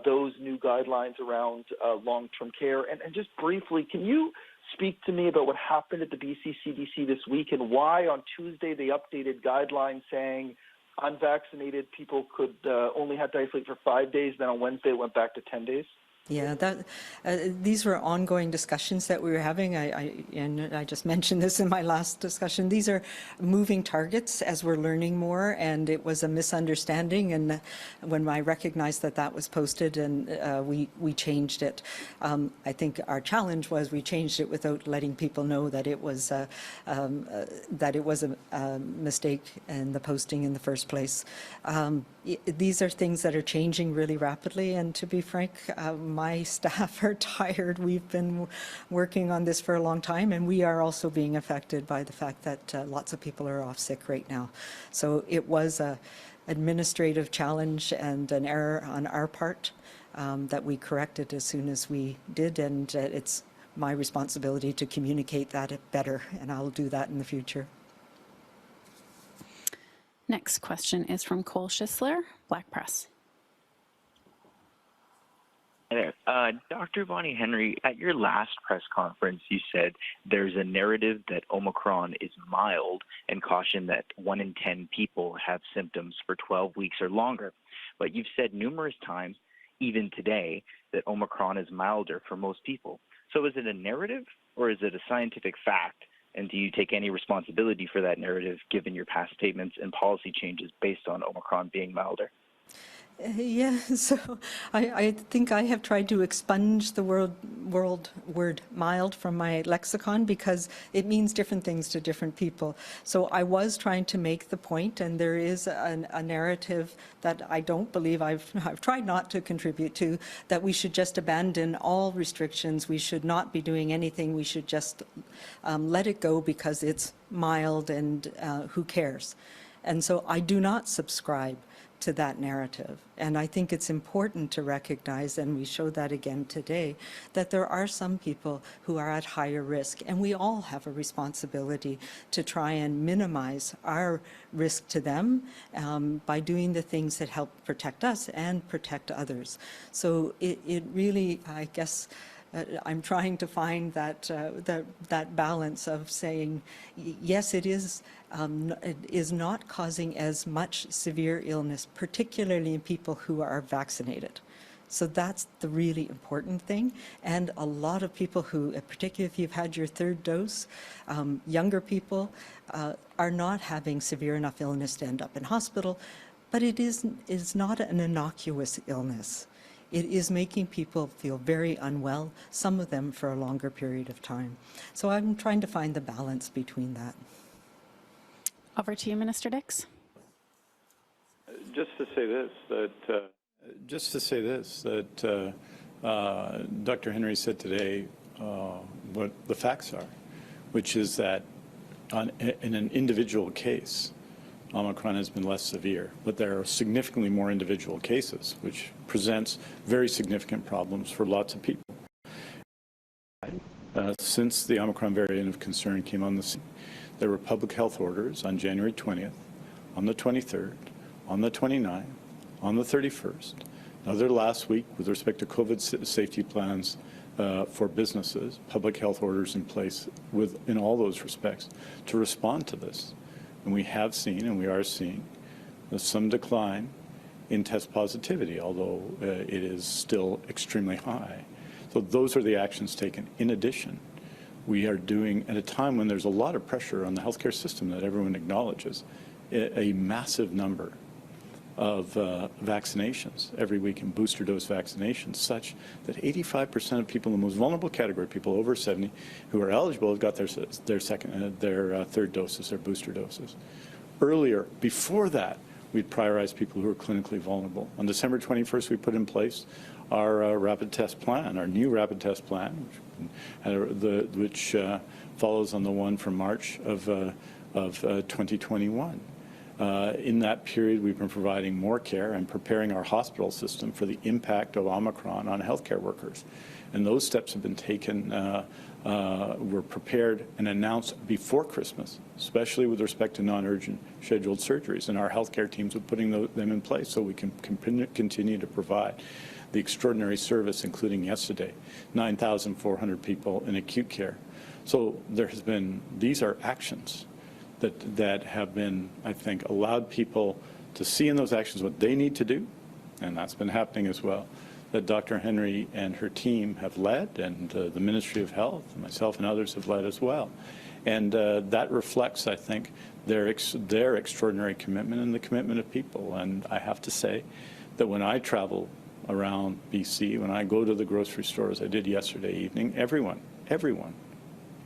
those new guidelines around long-term care? And just briefly, can you speak to me about what happened at the BC CDC this week and why on Tuesday they updated guidelines saying unvaccinated people could only have to isolate for 5 days, then on Wednesday it went back to 10 days? Yeah, these were ongoing discussions that we were having. And I just mentioned this in my last discussion. These are moving targets as we're learning more, and it was a misunderstanding. And when I recognized that that was posted, and we changed it. I think our challenge was we changed it without letting people know that it was a mistake in the posting in the first place. These are things that are changing really rapidly, and to be frank, my staff are tired. We've been working on this for a long time, and we are also being affected by the fact that lots of people are off sick right now. So it was a administrative challenge and an error on our part that we corrected as soon as we did, and it's my responsibility to communicate that better, and I'll do that in the future. Next question is from Cole Schisler, Black Press. Hi there. Dr. Bonnie Henry, at your last press conference, you said there's a narrative that Omicron is mild and cautioned that 1 in 10 people have symptoms for 12 weeks or longer. But you've said numerous times, even today, that Omicron is milder for most people. So is it a narrative or is it a scientific fact? And do you take any responsibility for that narrative given your past statements and policy changes based on Omicron being milder? Yeah, so I think I have tried to expunge the word mild from my lexicon because it means different things to different people. So I was trying to make the point, and there is a narrative that I don't believe I've tried not to contribute to, that we should just abandon all restrictions. We should not be doing anything. We should just let it go because it's mild and who cares? And so I do not subscribe to that narrative. And I think it's important to recognize, and we showed that again today, that there are some people who are at higher risk, and we all have a responsibility to try and minimize our risk to them by doing the things that help protect us and protect others. So it really, I guess, I'm trying to find that balance of saying, yes, it is not causing as much severe illness, particularly in people who are vaccinated. So that's the really important thing. And a lot of people who, particularly if you've had your third dose, younger people are not having severe enough illness to end up in hospital, but it is not an innocuous illness. It is making people feel very unwell, some of them for a longer period of time. So I'm trying to find the balance between that. Over to you, Minister Dix. Just to say this, that Dr. Henry said today what the facts are, which is that in an individual case, Omicron has been less severe, but there are significantly more individual cases, which presents very significant problems for lots of people. Since the Omicron variant of concern came on the scene, there were public health orders on January 20th, on the 23rd, on the 29th, on the 31st, another last week with respect to COVID safety plans for businesses, public health orders in place in all those respects to respond to this. And we have seen, and we are seeing, some decline in test positivity, although it is still extremely high. So those are the actions taken. In addition, we are doing, at a time when there's a lot of pressure on the healthcare system that everyone acknowledges, a massive number of vaccinations every week in booster dose vaccinations, such that 85% of people in the most vulnerable category, people over 70 who are eligible, have got their third doses, their booster doses. Earlier, before that, we'd prioritize people who are clinically vulnerable. On December 21st, we put in place our rapid test plan, our new rapid test plan, which follows on the one from March of 2021. In that period, we've been providing more care and preparing our hospital system for the impact of Omicron on healthcare workers. And those steps have been taken, were prepared and announced before Christmas, especially with respect to non-urgent scheduled surgeries. And our healthcare teams are putting them in place so we can continue to provide the extraordinary service, including yesterday, 9,400 people in acute care. So there has been, these are actions that have been, I think, allowed people to see in those actions what they need to do, and that's been happening as well, that Dr. Henry and her team have led, and the Ministry of Health, and myself and others have led as well. And that reflects, I think, their extraordinary commitment and the commitment of people. And I have to say that when I travel around BC, when I go to the grocery store, as I did yesterday evening, everyone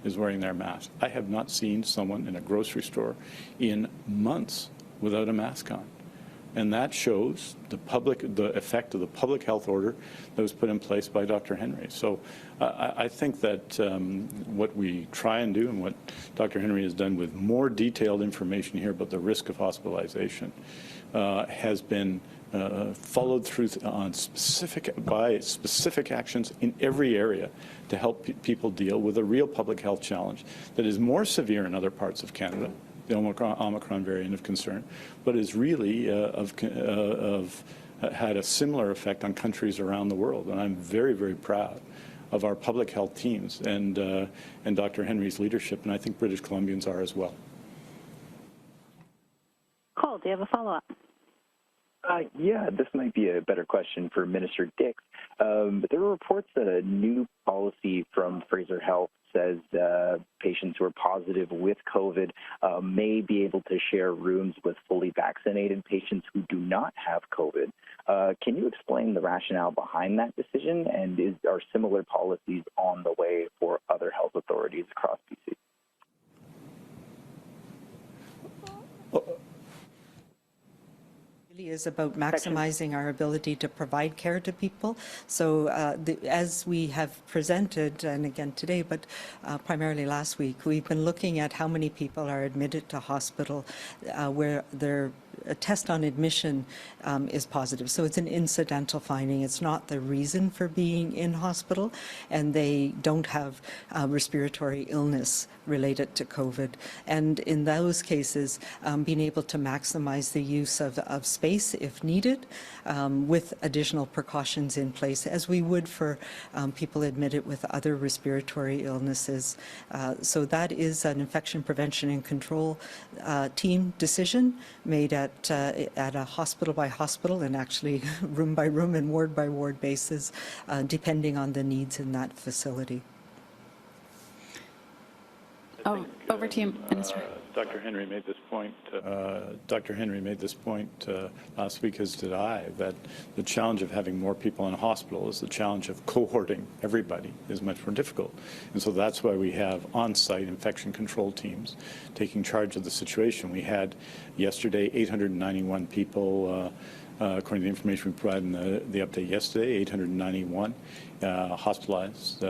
is wearing their mask. I have not seen someone in a grocery store in months without a mask on. And that shows the effect of the public health order that was put in place by Dr. Henry. So I think that what we try and do and what Dr. Henry has done with more detailed information here about the risk of hospitalization has been followed through on specific actions in every area to help people deal with a real public health challenge that is more severe in other parts of Canada, the Omicron variant of concern, but is really had a similar effect on countries around the world. And I'm very, very proud of our public health teams and Dr. Henry's leadership, and I think British Columbians are as well. Cole, do you have a follow-up? Yeah, this might be a better question for Minister Dix. But there were reports that a new policy from Fraser Health says patients who are positive with COVID may be able to share rooms with fully vaccinated patients who do not have COVID. Can you explain the rationale behind that decision, and are similar policies on the way for other health authorities across BC? Is about maximizing our ability to provide care to people. So as we have presented, and again today, but primarily last week, we've been looking at how many people are admitted to hospital where their test on admission is positive. So it's an incidental finding. It's not the reason for being in hospital, and they don't have respiratory illness related to COVID. And in those cases, being able to maximize the use of space if needed, with additional precautions in place, as we would for people admitted with other respiratory illnesses. So that is an infection prevention and control team decision made at a hospital by hospital, and actually room by room and ward by ward basis, depending on the needs in that facility. Oh, over to you, Minister. Dr. Henry made this point. Last week, as did I, that the challenge of having more people in hospital is the challenge of cohorting everybody is much more difficult. And so that's why we have on-site infection control teams taking charge of the situation. We had yesterday 891 people, according to the information we provided in the update yesterday, 891 hospitalized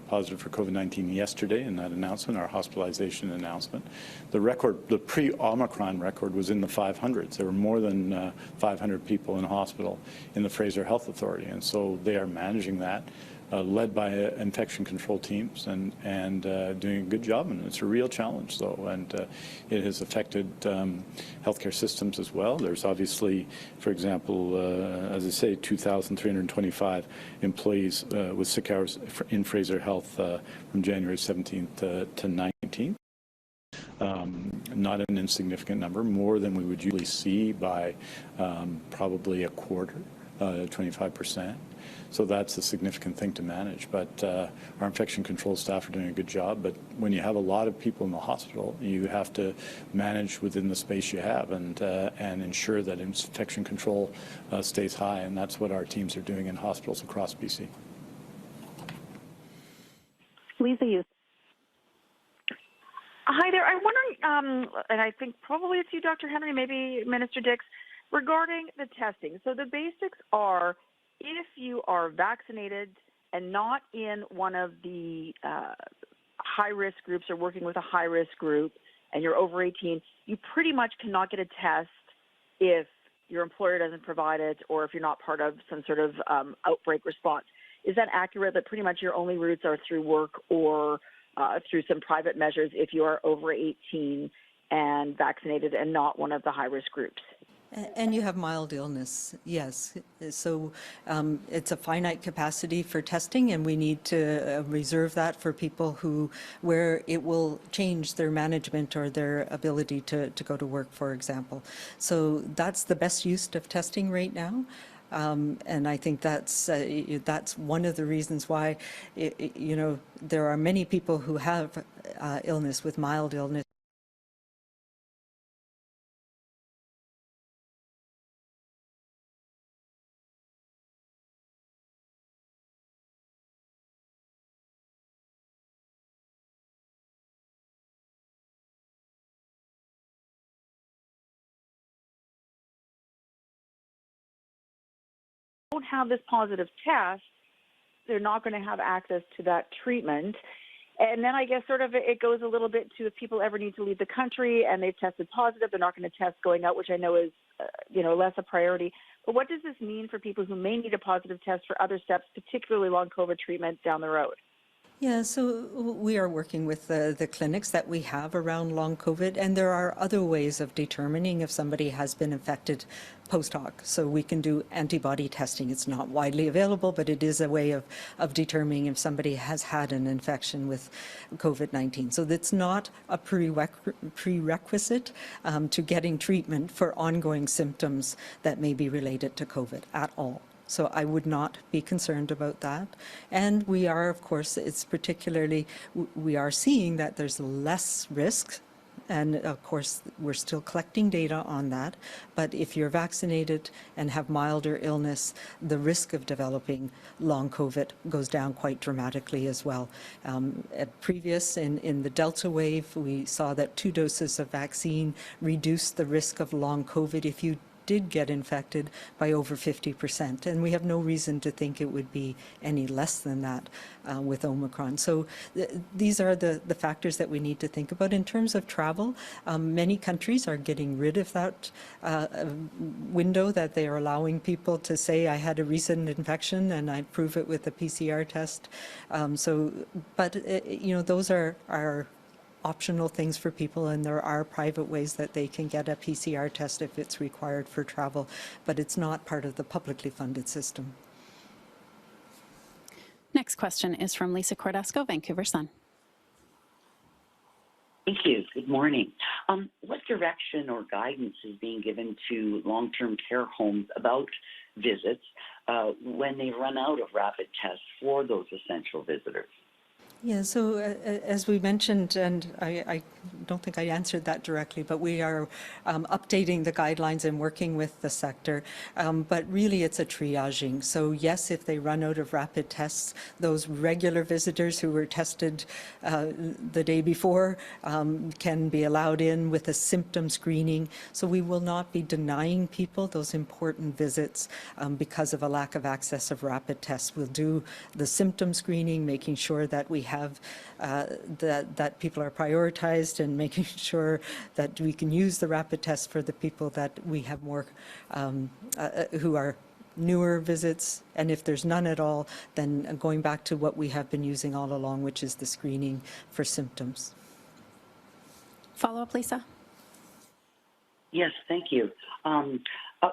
positive for COVID-19 yesterday in that announcement, our hospitalization announcement. The record, the pre-Omicron record, was in the 500s. There were more than 500 people in hospital in the Fraser Health Authority, and so they are managing that, led by infection control teams, and doing a good job. And it's a real challenge, though, and it has affected healthcare systems as well. There's obviously, for example, as I say, 2,325 employees with sick hours in Fraser Health from January 17th to 19th. Not an insignificant number, more than we would usually see by probably a quarter, 25%. So that's a significant thing to manage. But our infection control staff are doing a good job. But when you have a lot of people in the hospital, you have to manage within the space you have and ensure that infection control stays high. And that's what our teams are doing in hospitals across BC. Lisa Youth. Hi there. I'm wondering, and I think probably it's you, Dr. Henry, maybe Minister Dix, regarding the testing. So the basics are, if you are vaccinated and not in one of the high-risk groups or working with a high-risk group and you're over 18, you pretty much cannot get a test if your employer doesn't provide it or if you're not part of some sort of outbreak response. Is that accurate, that pretty much your only routes are through work or through some private measures if you are over 18 and vaccinated and not one of the high-risk groups? And you have mild illness, yes. So it's a finite capacity for testing, and we need to reserve that for people where it will change their management or their ability to go to work, for example. So that's the best use of testing right now. And I think that's one of the reasons why, there are many people who have illness with mild illness don't have this positive test, they're not going to have access to that treatment. And then I guess sort of it goes a little bit to if people ever need to leave the country and they've tested positive, they're not going to test going out, which I know is, less a priority. But what does this mean for people who may need a positive test for other steps, particularly long COVID treatment down the road? Yeah, so we are working with the clinics that we have around long COVID, and there are other ways of determining if somebody has been infected post hoc. So we can do antibody testing. It's not widely available, but it is a way of determining if somebody has had an infection with COVID-19. So that's not a prerequisite to getting treatment for ongoing symptoms that may be related to COVID at all. So I would not be concerned about that. And we are, of course, it's particularly, we are seeing that there's less risk. And of course, we're still collecting data on that. But if you're vaccinated and have milder illness, the risk of developing long COVID goes down quite dramatically as well. At previous, in the Delta wave, we saw that 2 doses of vaccine reduced the risk of long COVID if you did get infected by over 50%. And we have no reason to think it would be any less than that with Omicron. So these are the factors that we need to think about. In terms of travel, many countries are getting rid of that window that they are allowing people to say, I had a recent infection and I prove it with a PCR test. Those are optional things for people, and there are private ways that they can get a PCR test if it's required for travel, but it's not part of the publicly funded system. Next question is from Lisa Cordasco, Vancouver Sun. Thank you. Good morning. What direction or guidance is being given to long-term care homes about visits when they run out of rapid tests for those essential visitors? Yeah, so as we mentioned, and I don't think I answered that directly, but we are updating the guidelines and working with the sector. But really, it's a triaging. So yes, if they run out of rapid tests, those regular visitors who were tested the day before can be allowed in with a symptom screening. So we will not be denying people those important visits because of a lack of access of rapid tests. We'll do the symptom screening, making sure that we have that people are prioritized and making sure that we can use the rapid test for the people that we have more who are newer visits. And if there's none at all, then going back to what we have been using all along, which is the screening for symptoms. Follow-up, Lisa? Yes, thank you.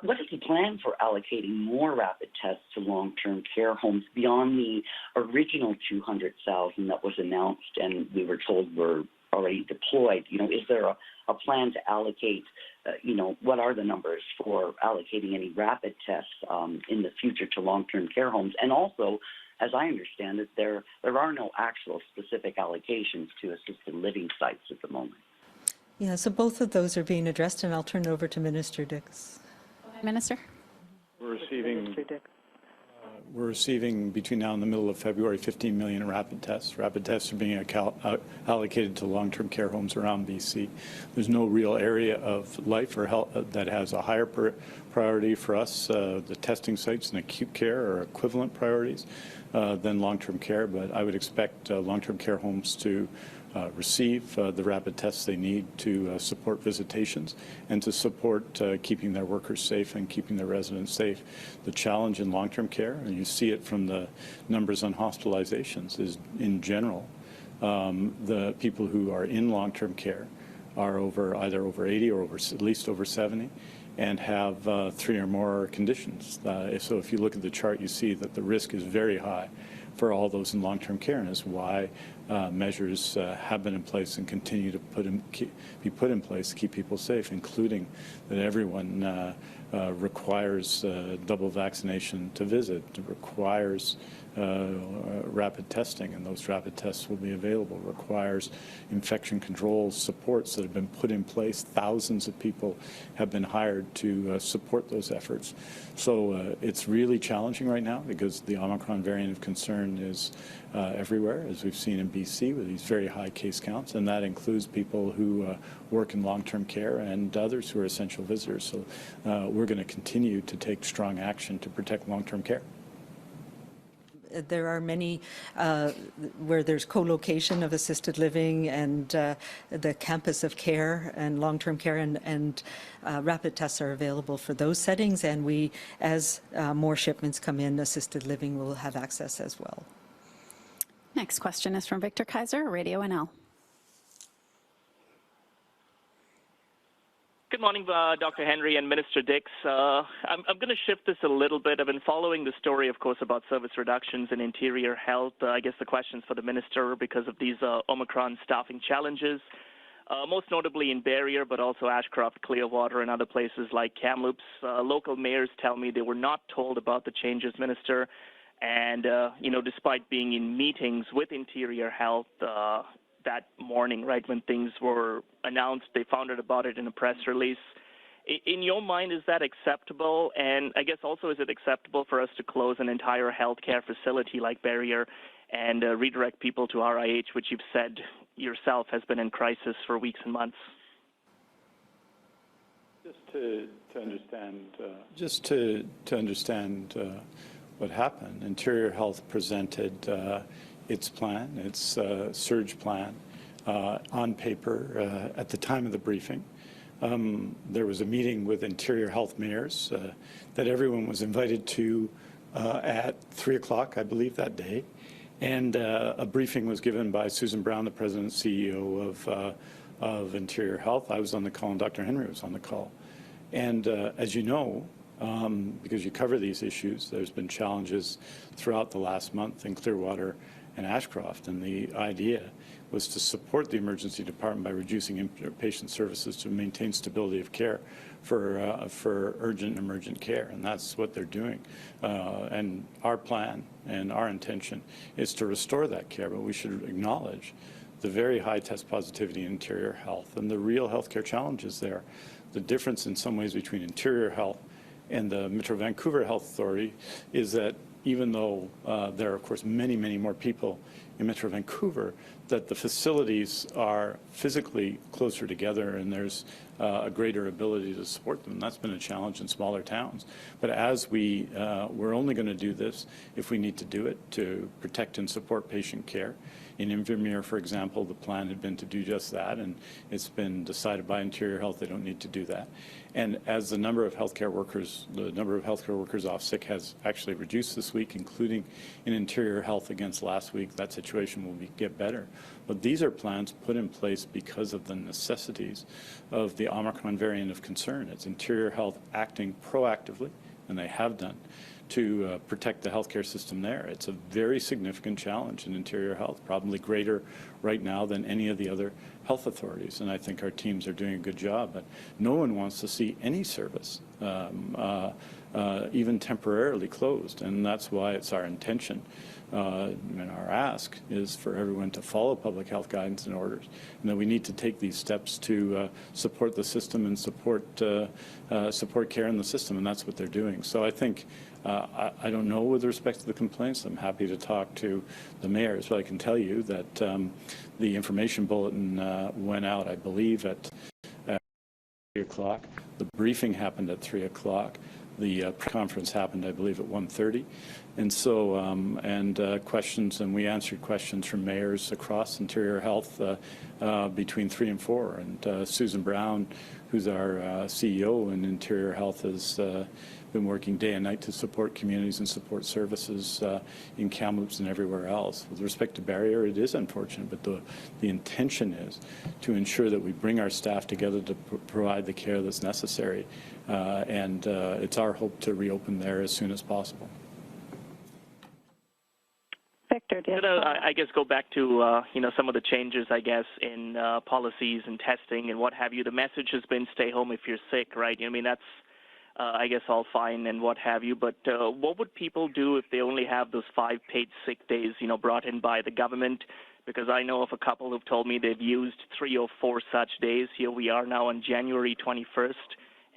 What is the plan for allocating more rapid tests to long-term care homes beyond the original 200,000 that was announced and we were told were already deployed? Is there a plan to allocate, what are the numbers for allocating any rapid tests in the future to long-term care homes? And also, as I understand it, there are no actual specific allocations to assisted living sites at the moment. Yeah, so both of those are being addressed, and I'll turn it over to Minister Dix. Minister? We're receiving between now and the middle of February 15 million rapid tests. Rapid tests are being allocated to long-term care homes around BC. There's no real area of life or health that has a higher priority for us. The testing sites in acute care are equivalent priorities than long-term care, but I would expect long-term care homes to receive the rapid tests they need to support visitations and to support keeping their workers safe and keeping their residents safe. The challenge in long-term care, and you see it from the numbers on hospitalizations, is in general, the people who are in long-term care are either over 80 or at least over 70 and have 3 or more conditions. So if you look at the chart, you see that the risk is very high for all those in long-term care, and is why measures have been in place and continue to be put in place to keep people safe, including that everyone requires double vaccination to visit. It requires rapid testing, and those rapid tests will be available. It requires infection control supports that have been put in place. Thousands of people have been hired to support those efforts. So it's really challenging right now because the Omicron variant of concern is everywhere, as we've seen in BC with these very high case counts, and that includes people who work in long-term care and others who are essential visitors. So we're going to continue to take strong action to protect long-term care. There are many where there's co-location of assisted living and the campus of care and long-term care, and rapid tests are available for those settings. And we, as more shipments come in, assisted living will have access as well. Next question is from Victor Kaiser, Radio NL. Good morning, Dr. Henry and Minister Dix. I'm going to shift this a little bit. I've been following the story, of course, about service reductions in interior health. I guess the question's for the minister because of these Omicron staffing challenges, most notably in Barrier, but also Ashcroft, Clearwater, and other places like Kamloops. Local mayors tell me they were not told about the changes, Minister. And, despite being in meetings with interior health, that morning, right, when things were announced, they found out about it in a press release. In your mind, is that acceptable? And I guess also, is it acceptable for us to close an entire healthcare facility like Barrier and redirect people to RIH, which you've said yourself has been in crisis for weeks and months? Just to understand what happened, Interior Health presented its plan, its surge plan, on paper at the time of the briefing. There was a meeting with Interior Health mayors that everyone was invited to at 3 o'clock, I believe, that day. And a briefing was given by Susan Brown, the President and CEO of Interior Health. I was on the call, and Dr. Henry was on the call. And as you know, because you cover these issues, there's been challenges throughout the last month in Clearwater and Ashcroft, and the idea was to support the emergency department by reducing inpatient services to maintain stability of care for urgent and emergent care, and that's what they're doing. And our plan and our intention is to restore that care, but we should acknowledge the very high test positivity in Interior Health and the real healthcare challenges there. The difference in some ways between Interior Health and the Metro Vancouver Health Authority is that even though there are, of course, many, many more people in Metro Vancouver, that the facilities are physically closer together and there's a greater ability to support them. That's been a challenge in smaller towns. But as we're only going to do this if we need to do it to protect and support patient care. In Invermere, for example, the plan had been to do just that, and it's been decided by Interior Health they don't need to do that. And as the number of healthcare workers off sick has actually reduced this week, including in Interior Health against last week, that situation will get better. But these are plans put in place because of the necessities of the Omicron variant of concern. It's Interior Health acting proactively, and they have done, to protect the healthcare system there. It's a very significant challenge in Interior Health, probably greater right now than any of the other health authorities, and I think our teams are doing a good job. But no one wants to see any service even temporarily closed, and that's why it's our intention and our ask is for everyone to follow public health guidance and orders, and that we need to take these steps to support the system and support care in the system, and that's what they're doing. So I think I don't know with respect to the complaints. I'm happy to talk to the mayors, but I can tell you that the information bulletin went out, I believe, at 3 o'clock. The briefing happened at 3 o'clock. The conference happened, I believe, at 1:30. And so, questions, and we answered questions from mayors across Interior Health between 3 and 4. And Susan Brown, who's our CEO in Interior Health, has been working day and night to support communities and support services in Kamloops and everywhere else. With respect to Barrier, it is unfortunate, but the intention is to ensure that we bring our staff together to provide the care that's necessary. And it's our hope to reopen there as soon as possible. Victor, do you have I guess go back to some of the changes, I guess, in policies and testing and what have you. The message has been stay home if you're sick, right? I mean, that's I guess all fine and what have you. But what would people do if they only have those 5 paid sick days, brought in by the government? Because I know of a couple who've told me they've used 3 or 4 such days. Here we are now on January 21st.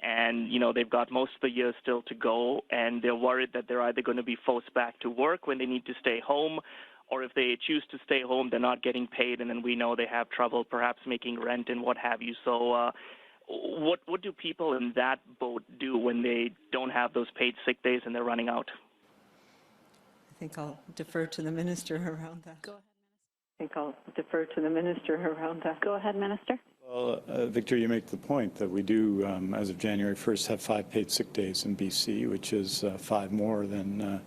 And, they've got most of the year still to go, and they're worried that they're either going to be forced back to work when they need to stay home, or if they choose to stay home, they're not getting paid, and then we know they have trouble perhaps making rent and what have you. So what do people in that boat do when they don't have those paid sick days and they're running out? I think I'll defer to the minister around that. Go ahead. I think I'll defer to the minister around that. Go ahead, Minister. Well, Victor, you make the point that we do, as of January 1st, have 5 paid sick days in BC, which is 5 more than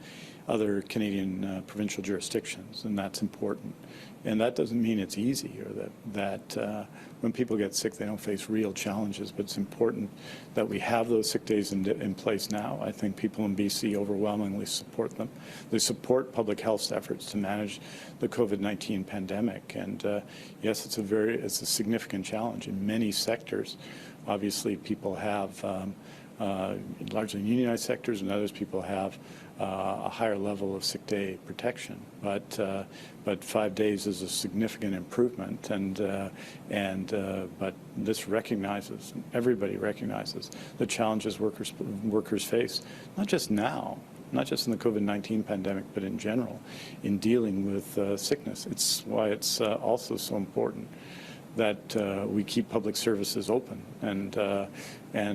other Canadian provincial jurisdictions, and that's important. And that doesn't mean it's easy or that when people get sick, they don't face real challenges, but it's important that we have those sick days in place now. I think people in BC overwhelmingly support them. They support public health efforts to manage the COVID-19 pandemic. And yes, it's a significant challenge in many sectors. Obviously, people have largely unionized sectors, and others people have a higher level of sick day protection. But 5 days is a significant improvement, but this recognizes, everybody recognizes the challenges workers face, not just now, not just in the COVID-19 pandemic, but in general, in dealing with sickness. It's why it's also so important that we keep public services open, and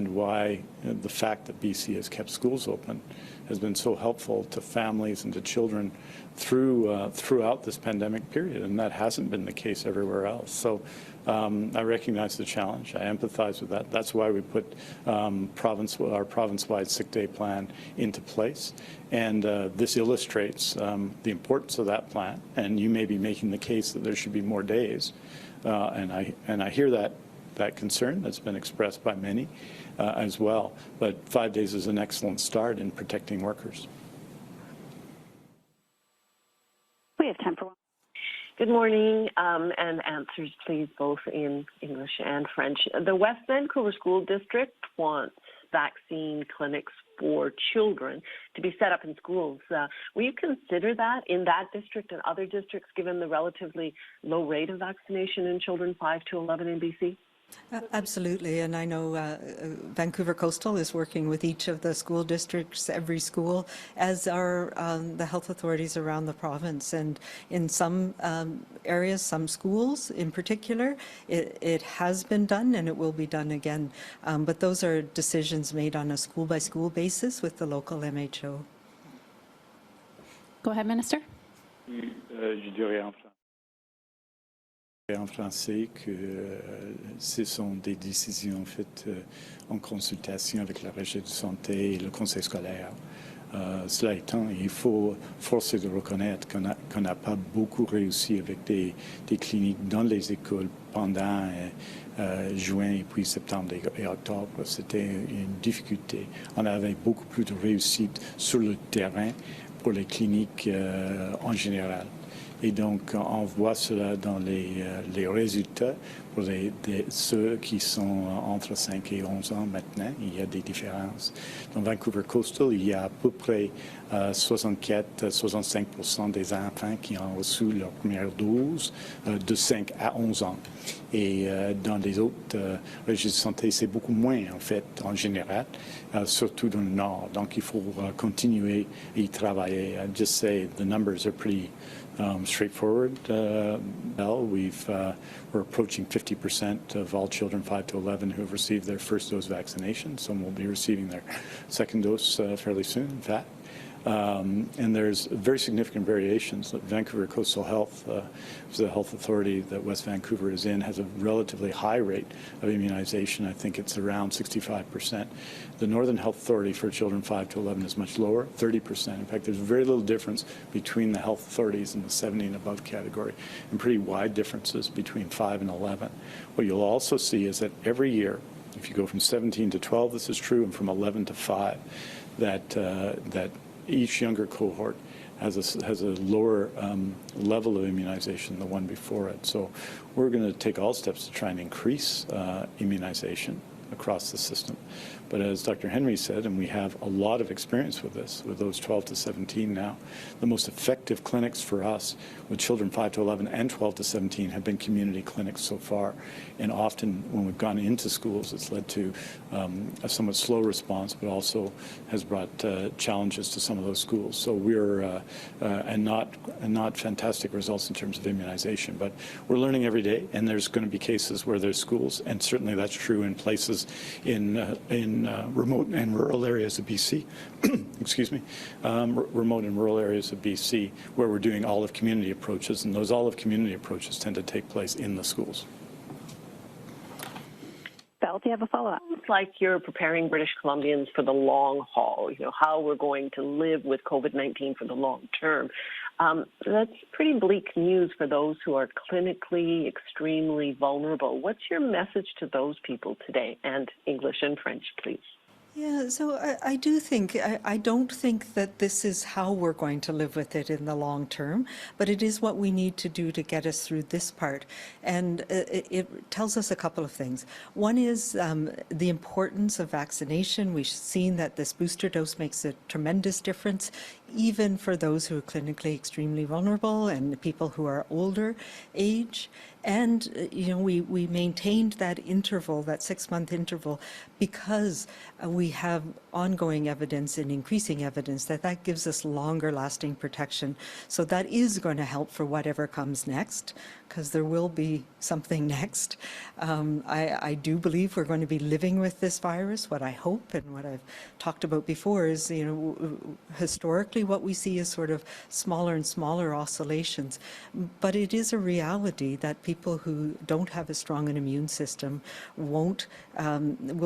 why the fact that BC has kept schools open has been so helpful to families and to children throughout this pandemic period, and that hasn't been the case everywhere else. So I recognize the challenge. I empathize with that. That's why we put our province-wide sick day plan into place, and this illustrates the importance of that plan. And you may be making the case that there should be more days. And I hear that concern that's been expressed by many as well. But 5 days is an excellent start in protecting workers. We have time for one. Good morning, and answers please both in English and French. The West Vancouver School District wants vaccine clinics for children to be set up in schools. Will you consider that in that district and other districts, given the relatively low rate of vaccination in children 5 to 11 in BC? Absolutely, and I know Vancouver Coastal is working with each of the school districts, every school, as are the health authorities around the province. And in some areas, some schools in particular, it has been done and it will be done again. But those are decisions made on a school-by-school basis with the local MHO. Go ahead, Minister. En français que ce sont des décisions faites en consultation avec la Régie de santé et le conseil scolaire. Cela étant, il faut forcer de reconnaître qu'on n'a pas beaucoup réussi avec des cliniques dans les écoles pendant juin et puis septembre et octobre. C'était une difficulté. On avait beaucoup plus de réussite sur le terrain pour les cliniques en général. Et donc, on voit cela dans les résultats pour ceux qui sont entre 5 et 11 ans maintenant. Il y a des différences. Dans Vancouver Coastal, il y a à peu près 64-65% des enfants qui ont reçu leur première dose de 5 à 11 ans. Et dans les autres régions de santé, c'est beaucoup moins, en fait, en général, surtout dans le Nord. Donc, il faut continuer à y travailler. I'd just say the numbers are pretty straightforward. We're approaching 50% of all children 5 to 11 who have received their first dose vaccination. Some will be receiving their second dose fairly soon, in fact. And there's very significant variations. Vancouver Coastal Health, the health authority that West Vancouver is in, has a relatively high rate of immunization. I think it's around 65%. The Northern Health Authority for children 5 to 11 is much lower, 30%. In fact, there's very little difference between the health authorities in the 70 and above category, and pretty wide differences between 5 and 11. What you'll also see is that every year, if you go from 17 to 12, this is true, and from 11 to 5, that each younger cohort has a lower level of immunization than the one before it. So we're going to take all steps to try and increase immunization across the system. But as Dr. Henry said, and we have a lot of experience with this, with those 12 to 17 now, the most effective clinics for us with children 5 to 11 and 12 to 17 have been community clinics so far. And often when we've gone into schools, it's led to a somewhat slow response, but also has brought challenges to some of those schools. So we're, and not fantastic results in terms of immunization, but we're learning every day, and there's going to be cases where there's schools, and certainly that's true in places approaches in remote and rural areas of BC, excuse me, remote and rural areas of BC, where we're doing olive community approaches, and those olive community approaches tend to take place in the schools. Belle, do you have a follow-up? It's like you're preparing British Columbians for the long haul, how we're going to live with COVID-19 for the long term. That's pretty bleak news for those who are clinically extremely vulnerable. What's your message to those people today? And English and French, please. Yeah, so I do think, I don't think that this is how we're going to live with it in the long term, but it is what we need to do to get us through this part. And it tells us a couple of things. One is the importance of vaccination. We've seen that this booster dose makes a tremendous difference, even for those who are clinically extremely vulnerable and people who are older age. And, we maintained that interval, that 6-month interval, because we have ongoing evidence and increasing evidence that gives us longer lasting protection. So that is going to help for whatever comes next, because there will be something next. I do believe we're going to be living with this virus. What I hope and what I've talked about before is, historically what we see is sort of smaller and smaller oscillations. But it is a reality that people who don't have as strong an immune system will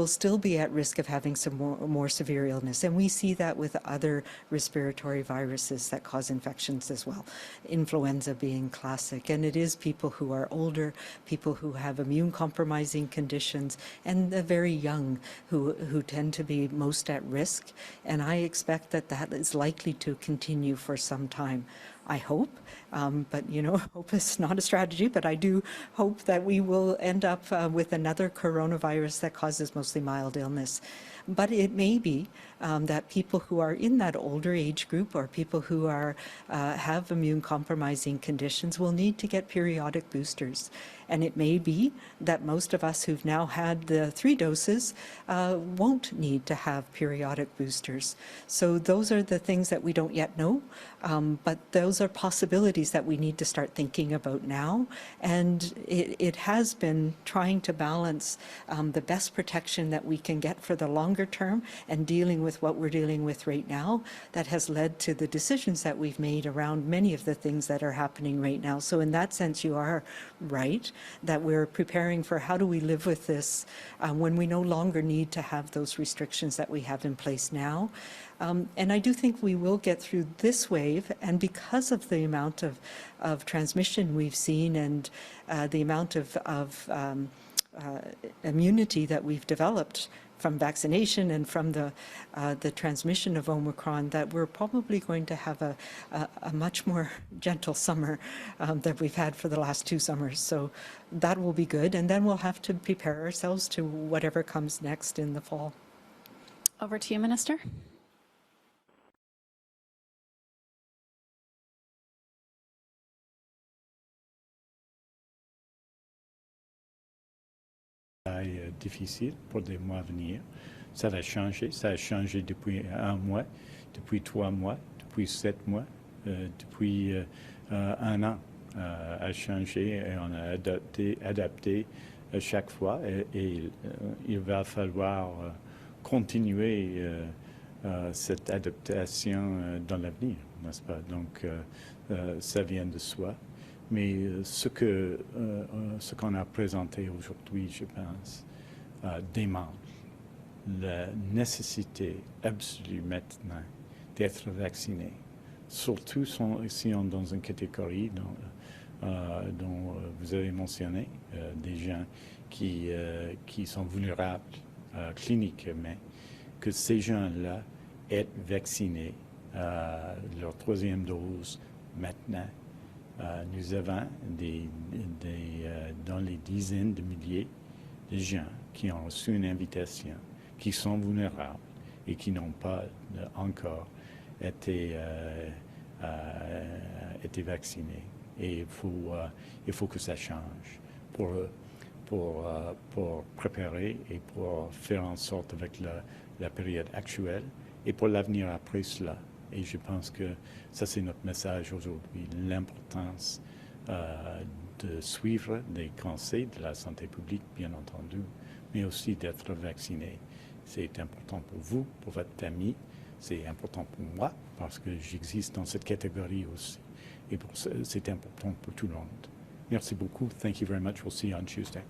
still be at risk of having some more severe illness. And we see that with other respiratory viruses that cause infections as well, influenza being classic. And it is people who are older, people who have immune compromising conditions, and the very young who tend to be most at risk. And I expect that is likely to continue for some time. I hope, but hope is not a strategy, but I do hope that we will end up with another coronavirus that causes mostly mild illness. But it may be that people who are in that older age group or people who have immune compromising conditions will need to get periodic boosters. And it may be that most of us who've now had the 3 doses won't need to have periodic boosters. So those are the things that we don't yet know, but those are possibilities that we need to start thinking about now. And it has been trying to balance the best protection that we can get for the longer term and dealing with what we're dealing with right now that has led to the decisions that we've made around many of the things that are happening right now. So in that sense, you are right that we're preparing for how do we live with this when we no longer need to have those restrictions that we have in place now. And I do think we will get through this wave, and because of the amount of transmission we've seen and the amount of immunity that we've developed from vaccination and from the transmission of Omicron, that we're probably going to have a much more gentle summer than we've had for the last 2 summers. So that will be good, and then we'll have to prepare ourselves to whatever comes next in the fall. Over to you, Minister. Difficile pour des mois à venir. Ça va changer. Ça a changé depuis 1 mois, depuis 3 mois, depuis 7 mois, depuis 1 an. A changé et on a adapté chaque fois. Et il va falloir continuer cette adaptation dans l'avenir, n'est-ce pas? Donc, ça vient de soi. Mais ce qu'on a présenté aujourd'hui, je pense, démontre la nécessité absolue maintenant d'être vacciné. Surtout si on est dans une catégorie dont vous avez mentionné, des gens qui sont vulnérables cliniquement, que ces gens-là aient vaccinés leur 3e dose maintenant. Nous avons dans les dizaines de milliers de gens qui ont reçu une invitation, qui sont vulnérables et qui n'ont pas encore été vaccinés. Et il faut que ça change pour préparer et pour faire en sorte avec la période actuelle et pour l'avenir après cela. Et je pense que ça, c'est notre message aujourd'hui, l'importance de suivre des conseils de la santé publique, bien entendu, mais aussi d'être vacciné. C'est important pour vous, pour votre famille, c'est important pour moi, parce que j'existe dans cette catégorie aussi. Et c'est important pour tout le monde. Merci beaucoup. Thank you very much. We'll see you on Tuesday.